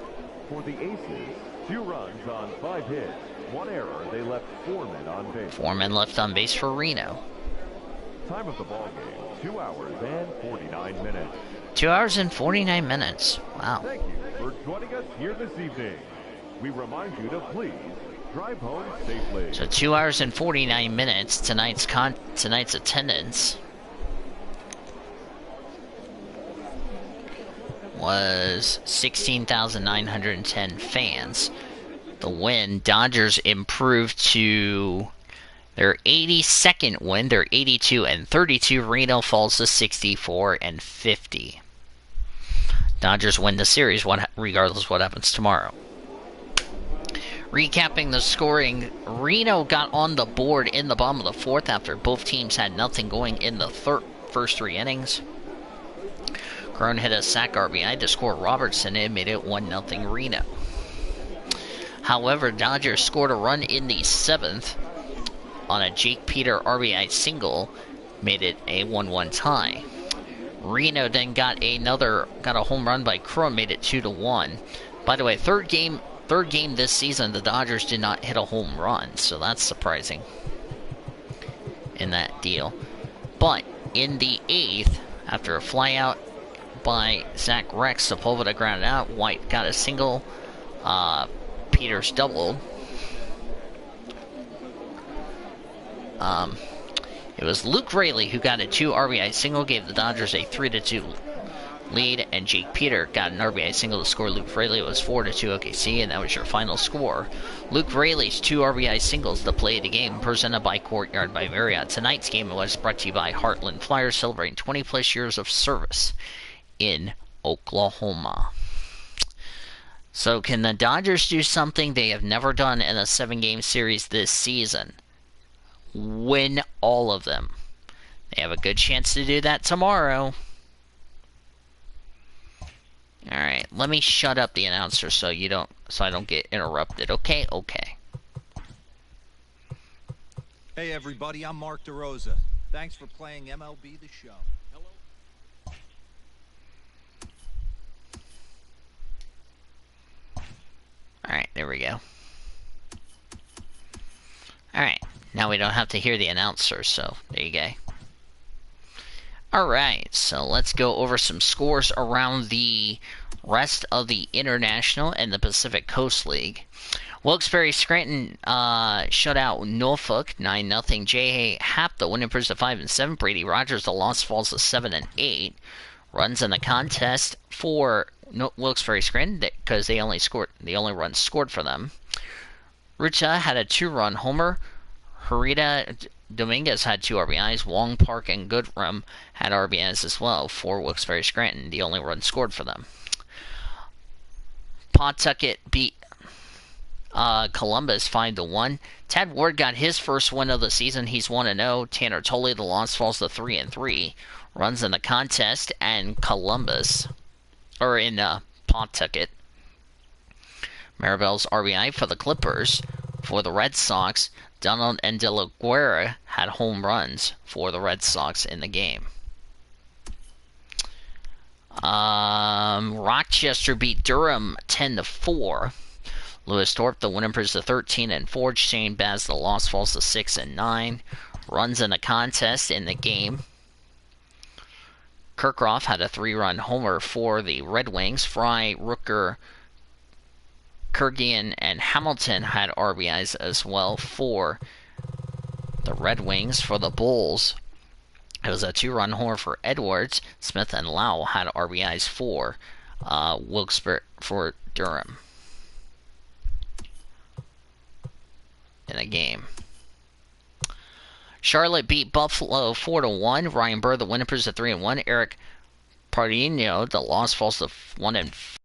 For the Aces, 2 runs on 5 hits, 1 error. They left 4 men on base. 4 men left on base for Reno. Time of the ball game, 2 hours and 49 minutes. 2 hours and 49 minutes. Wow. Thank you for joining us here this evening. We remind you to please drive home safely. So 2 hours and 49 minutes. Tonight's attendance was 16,910 fans. The win, Dodgers improved to their 82nd win. They're 82-32. Reno falls to 64-50. Dodgers win the series regardless of what happens tomorrow. Recapping the scoring, Reno got on the board in the bottom of the fourth after both teams had nothing going in the first 3 innings. Crone hit a sac RBI to score Robertson and made it 1-0 Reno. However, Dodgers scored a run in the 7th on a Jake Peter RBI single, made it a 1-1 tie. Reno then got a home run by Crone, made it 2-1. By the way, third game this season, the Dodgers did not hit a home run, so that's surprising in that deal. But in the 8th, after a flyout by Zach Rex, Sepulveda grounded out, White got a single, Peters doubled. It was Luke Raley who got a 2 RBI single, gave the Dodgers a 3-2 lead, and Jake Peter got an RBI single to score Luke Raley. It was 4-2 OKC, and that was your final score. Luke Raley's 2 RBI singles to play the game, presented by Courtyard by Marriott. Tonight's game was brought to you by Heartland Flyers, celebrating 20-plus years of service in Oklahoma. So can the Dodgers do something they have never done in a 7-game series this season? Win all of them. They have a good chance to do that tomorrow. Alright, let me shut up the announcer so I don't get interrupted. Okay? Okay. Hey everybody, I'm Mark DeRosa. Thanks for playing MLB The Show. Hello. Alright, there we go. Alright, now we don't have to hear the announcer, so there you go. Alright, so let's go over some scores around the rest of the International and the Pacific Coast League. Wilkes-Barre Scranton shut out Norfolk 9-0. J.A. Happ, the win improves to 5-7. Brady Rogers, the loss falls to 7-8. Runs in the contest for Wilkes-Barre Scranton because the only runs scored for them. Ruta had a 2-run homer. Herita Dominguez had 2 RBIs. Wong Park and Goodrum had RBIs as well for Wilkes-Barre Scranton, the only run scored for them. Pawtucket beat Columbus 5-1. Tad Ward got his first win of the season. He's 1-0. Tanner Tolley, the loss falls to 3-3. Runs in the contest and Pawtucket. Maribel's RBI for the Clippers. For the Red Sox, Donald and De La Guerra had home runs for the Red Sox in the game. Rochester beat Durham 10-4. Lewis Thorpe, the win improves to 13-4. Shane Baz, the loss falls to 6-9. Runs in a contest in the game. Kirkroff had a 3-run homer for the Red Wings. Fry, Rooker, Kurgian, and Hamilton had RBIs as well for the Red Wings. For the Bulls, it was a 2-run homer for Edwards. Smith and Lau had RBIs for Wilkes-Barre for Durham in a game. Charlotte beat Buffalo 4-1. Ryan Burr, the win improves to 3-1. Eric Pardino, the loss falls to 1-4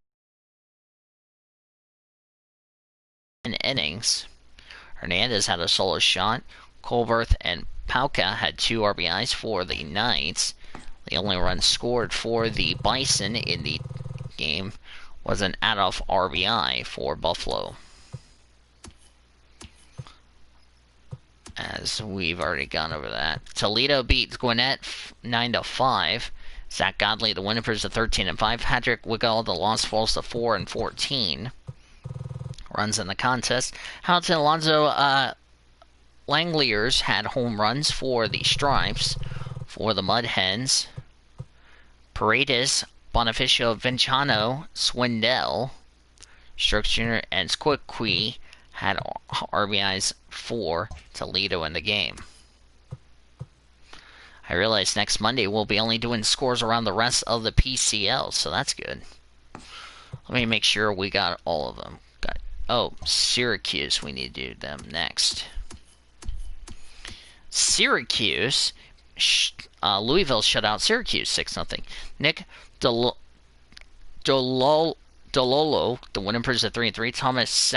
innings. Hernandez had a solo shot. Colberth and Pauka had 2 RBIs for the Knights. The only run scored for the Bison in the game was an Adolph RBI for Buffalo. As we've already gone over that. Toledo beat Gwinnett 9-5. Zach Godley, the win improves to 13-5. Patrick Wigall, the loss falls to 4-14. Runs in the contest. Hamilton Alonzo Langliers had home runs for the Stripes. For the Mud Hens, Paredes, Bonifacio, Vinciano, Swindell, Strokes Jr., and Squeaky had RBIs for Toledo in the game. I realize next Monday we'll be only doing scores around the rest of the PCL, so that's good. Let me make sure we got all of them. Syracuse, we need to do them next. Syracuse, Louisville shut out Syracuse 6-0. Nick Dololo, the win improves to 3-3. Thomas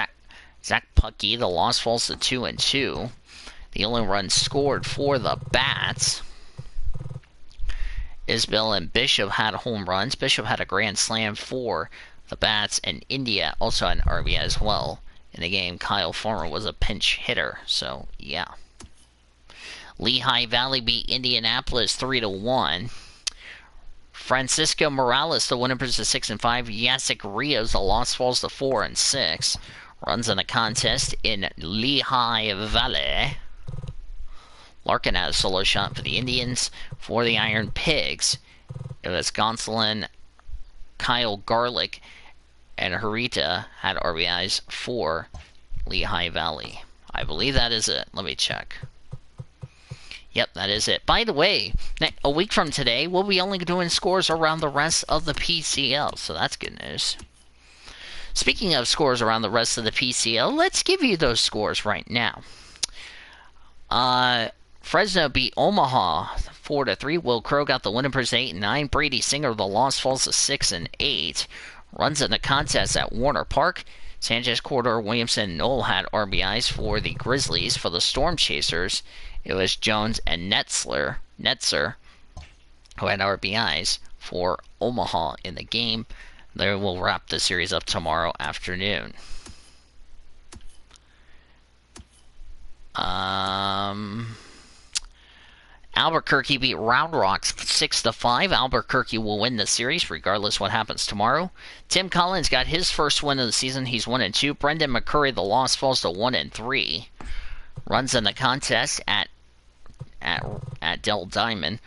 Zach Puckey, the loss falls to 2-2. The only run scored for the Bats. Isbell and Bishop had home runs. Bishop had a grand slam for the Bats, and India also had an RBI as well. In the game, Kyle Farmer was a pinch hitter, so yeah. Lehigh Valley beat Indianapolis 3-1. Francisco Morales, the winners to 6-5. Yasik Rios, the loss falls to 4-6. Runs in the contest in Lehigh Valley. Larkin had a solo shot for the Indians. For the Iron Pigs, it was Gonsolin, Kyle Garlick, and Harita had RBIs for Lehigh Valley. I believe that is it. Let me check. Yep, that is it. By the way, a week from today, we'll be only doing scores around the rest of the PCL, so that's good news. Speaking of scores around the rest of the PCL, let's give you those scores right now. Fresno beat Omaha 4-3. Will Crow got the winning per 8-9. Brady Singer, the loss falls to 6-8. Runs in the contest at Warner Park. Sanchez, Corder, Williamson, and Knoll had RBIs for the Grizzlies. For the Storm Chasers, it was Jones and Netzer who had RBIs for Omaha in the game. They will wrap the series up tomorrow afternoon. Albuquerque beat Round Rock 6-5. Albuquerque will win the series regardless what happens tomorrow. Tim Collins got his first win of the season. He's 1-2. Brendan McCurry, the loss falls to 1-3. Runs in the contest at Del Diamond.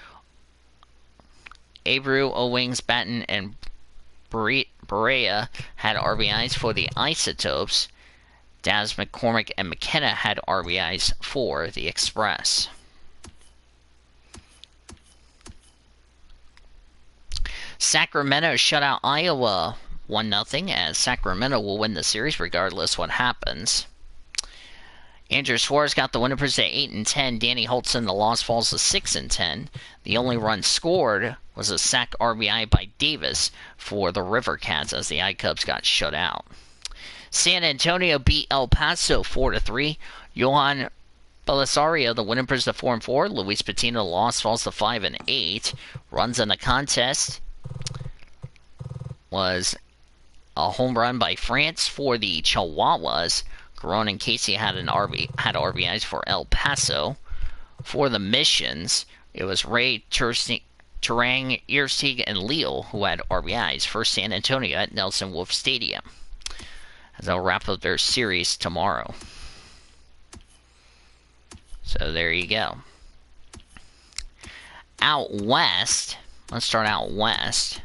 Abreu, Owings, Batten, and Berea had RBIs for the Isotopes. Daz, McCormick, and McKenna had RBIs for the Express. Sacramento shut out Iowa 1-0, as Sacramento will win the series regardless what happens. Andrew Suarez got the winner per 8-10. Danny Holtzen, the loss falls to 6-10. The only run scored was a sac RBI by Davis for the River Cats as the I-Cubs got shut out. San Antonio beat El Paso 4-3. Johan Belisario, the winning per 4-4. Luis Patino, the loss falls to 5-8. Runs in the contest was a home run by France for the Chihuahuas. Crone and Casey had RBIs for El Paso. For the Missions, it was Ray Turang, Earstig, and Leo who had RBIs for San Antonio at Nelson Wolff Stadium, as they'll wrap up their series tomorrow. So there you go. Out west, let's start out west.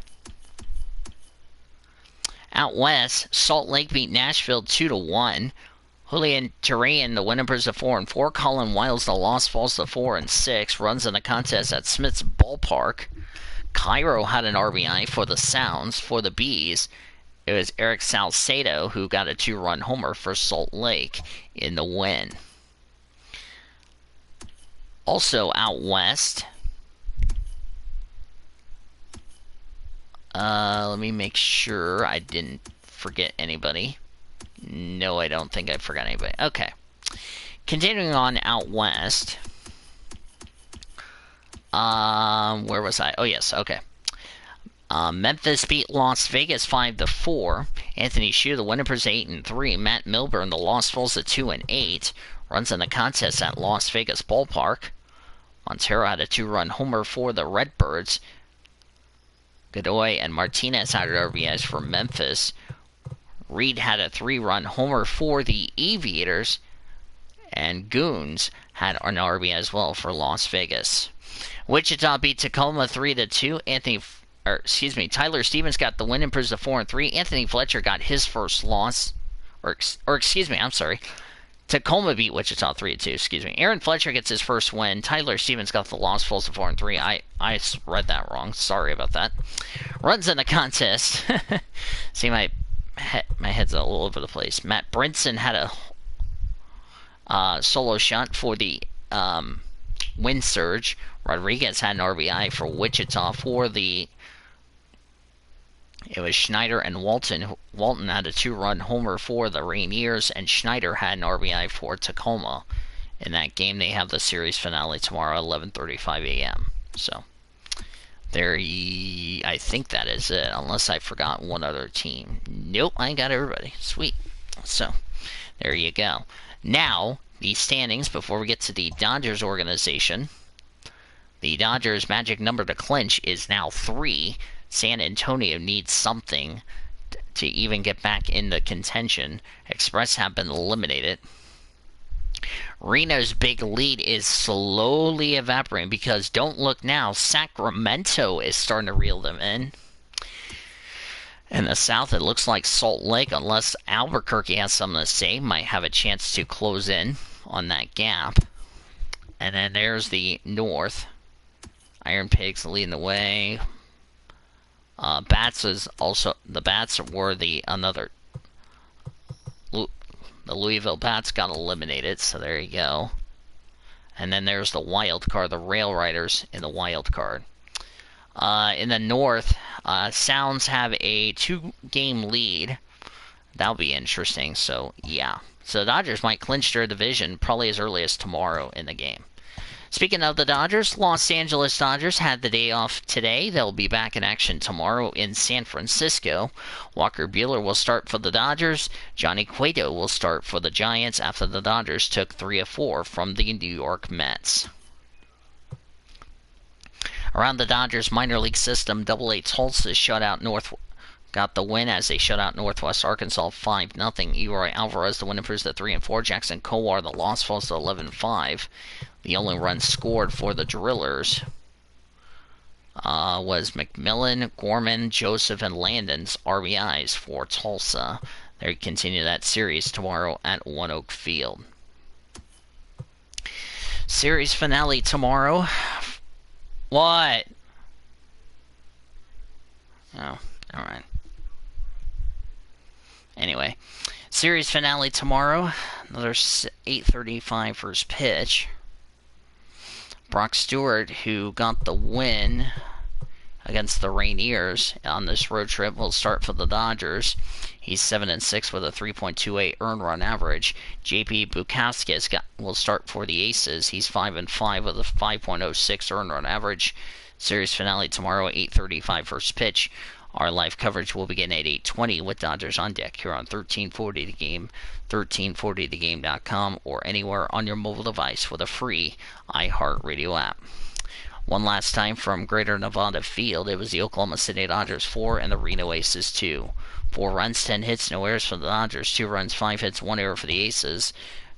Out west, Salt Lake beat Nashville 2-1. Julian Terrain, the winning per 4-4. Colin Wiles, the loss falls to 4-6. Runs in the contest at Smith's Ballpark. Cairo had an RBI for the Sounds. For the Bees, it was Eric Salcedo who got a 2-run homer for Salt Lake in the win. Also out west, let me make sure I didn't forget anybody. No, I don't think I forgot anybody. Okay. Continuing on out west. Where was I? Oh, yes. Okay. Memphis beat Las Vegas 5-4. Anthony Hsu, the winner, per 8-3. Matt Milburn, the loss falls to 2-8. Runs in the contest at Las Vegas Ballpark. Montero had a 2-run homer for the Redbirds. Godoy and Martinez had RBIs for Memphis. Reed had a 3-run homer for the Aviators, and Goons had an RBI as well for Las Vegas. Wichita beat Tacoma 3-2. Tyler Stevens got the win and proves to 4-3. Anthony Fletcher got his first loss, Tacoma beat Wichita 3-2. Aaron Fletcher gets his first win. Tyler Stevens got the loss, falls to 4-3. I read that wrong. Sorry about that. Runs in the contest. See, my head's a little over the place. Matt Brinson had a solo shot for the Wind Surge. Rodriguez had an RBI for Wichita. For the It was Schneider and Walton. Walton had a 2-run homer for the Rainiers, and Schneider had an RBI for Tacoma. In that game, they have the series finale tomorrow at 11:35 a.m. So, I think that is it, unless I forgot one other team. Nope, I got everybody. Sweet. So, there you go. Now, the standings before we get to the Dodgers organization. The Dodgers' magic number to clinch is now 3. San Antonio needs something to even get back in the contention. Express have been eliminated. Reno's big lead is slowly evaporating because don't look now, Sacramento is starting to reel them in. In the South, it looks like Salt Lake, unless Albuquerque has something to say, might have a chance to close in on that gap. And then there's the North. Iron Pigs leading the way. Bats is also, the Bats were the Louisville Bats got eliminated, so there you go. And then there's the wild card, the Rail Riders in the wild card. In the North, Sounds have a 2-game lead. That'll be interesting, so yeah. So the Dodgers might clinch their division probably as early as tomorrow in the game. Speaking of the Dodgers, Los Angeles Dodgers had the day off today. They'll be back in action tomorrow in San Francisco. Walker Buehler will start for the Dodgers. Johnny Cueto will start for the Giants after the Dodgers took 3 of 4 from the New York Mets. Around the Dodgers minor league system, Double-A Tulsa got the win as they shut out Northwest Arkansas 5-0. Eroy Alvarez, the win improves to 3-4. Jackson Kowar, the loss falls to 11-5. The only run scored for the Drillers was McMillan, Gorman, Joseph, and Landon's RBIs for Tulsa. They continue that series tomorrow at One Oak Field. Series finale tomorrow. What? Oh, alright. Anyway, series finale tomorrow. Another 8:35 first pitch. Brock Stewart, who got the win against the Rainiers on this road trip, will start for the Dodgers. He's 7-6 with a 3.28 earned run average. J.P. Bukauskas will start for the Aces. He's 5-5 with a 5.06 earned run average. Series finale tomorrow at 8:35 first pitch. Our live coverage will begin at 8:20 with Dodgers on deck here on 1340 The Game, 1340thegame.com, or anywhere on your mobile device with a free iHeartRadio app. One last time from Greater Nevada Field, it was the Oklahoma City Dodgers 4 and the Reno Aces 2. 4 runs, 10 hits, no errors for the Dodgers. 2 runs, 5 hits, 1 error for the Aces.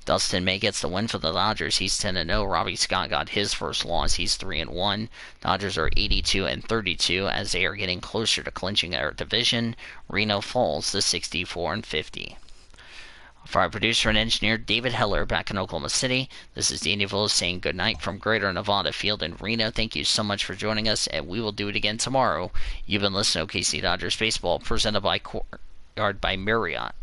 Dustin May gets the win for the Dodgers. He's 10-0. Robbie Scott got his first loss. He's 3-1. Dodgers are 82-32 as they are getting closer to clinching their division. Reno falls to 64-50. For our producer and engineer, David Heller, back in Oklahoma City, this is Danny Villas saying goodnight from Greater Nevada Field in Reno. Thank you so much for joining us, and we will do it again tomorrow. You've been listening to OKC Dodgers Baseball, presented by Courtyard by Marriott.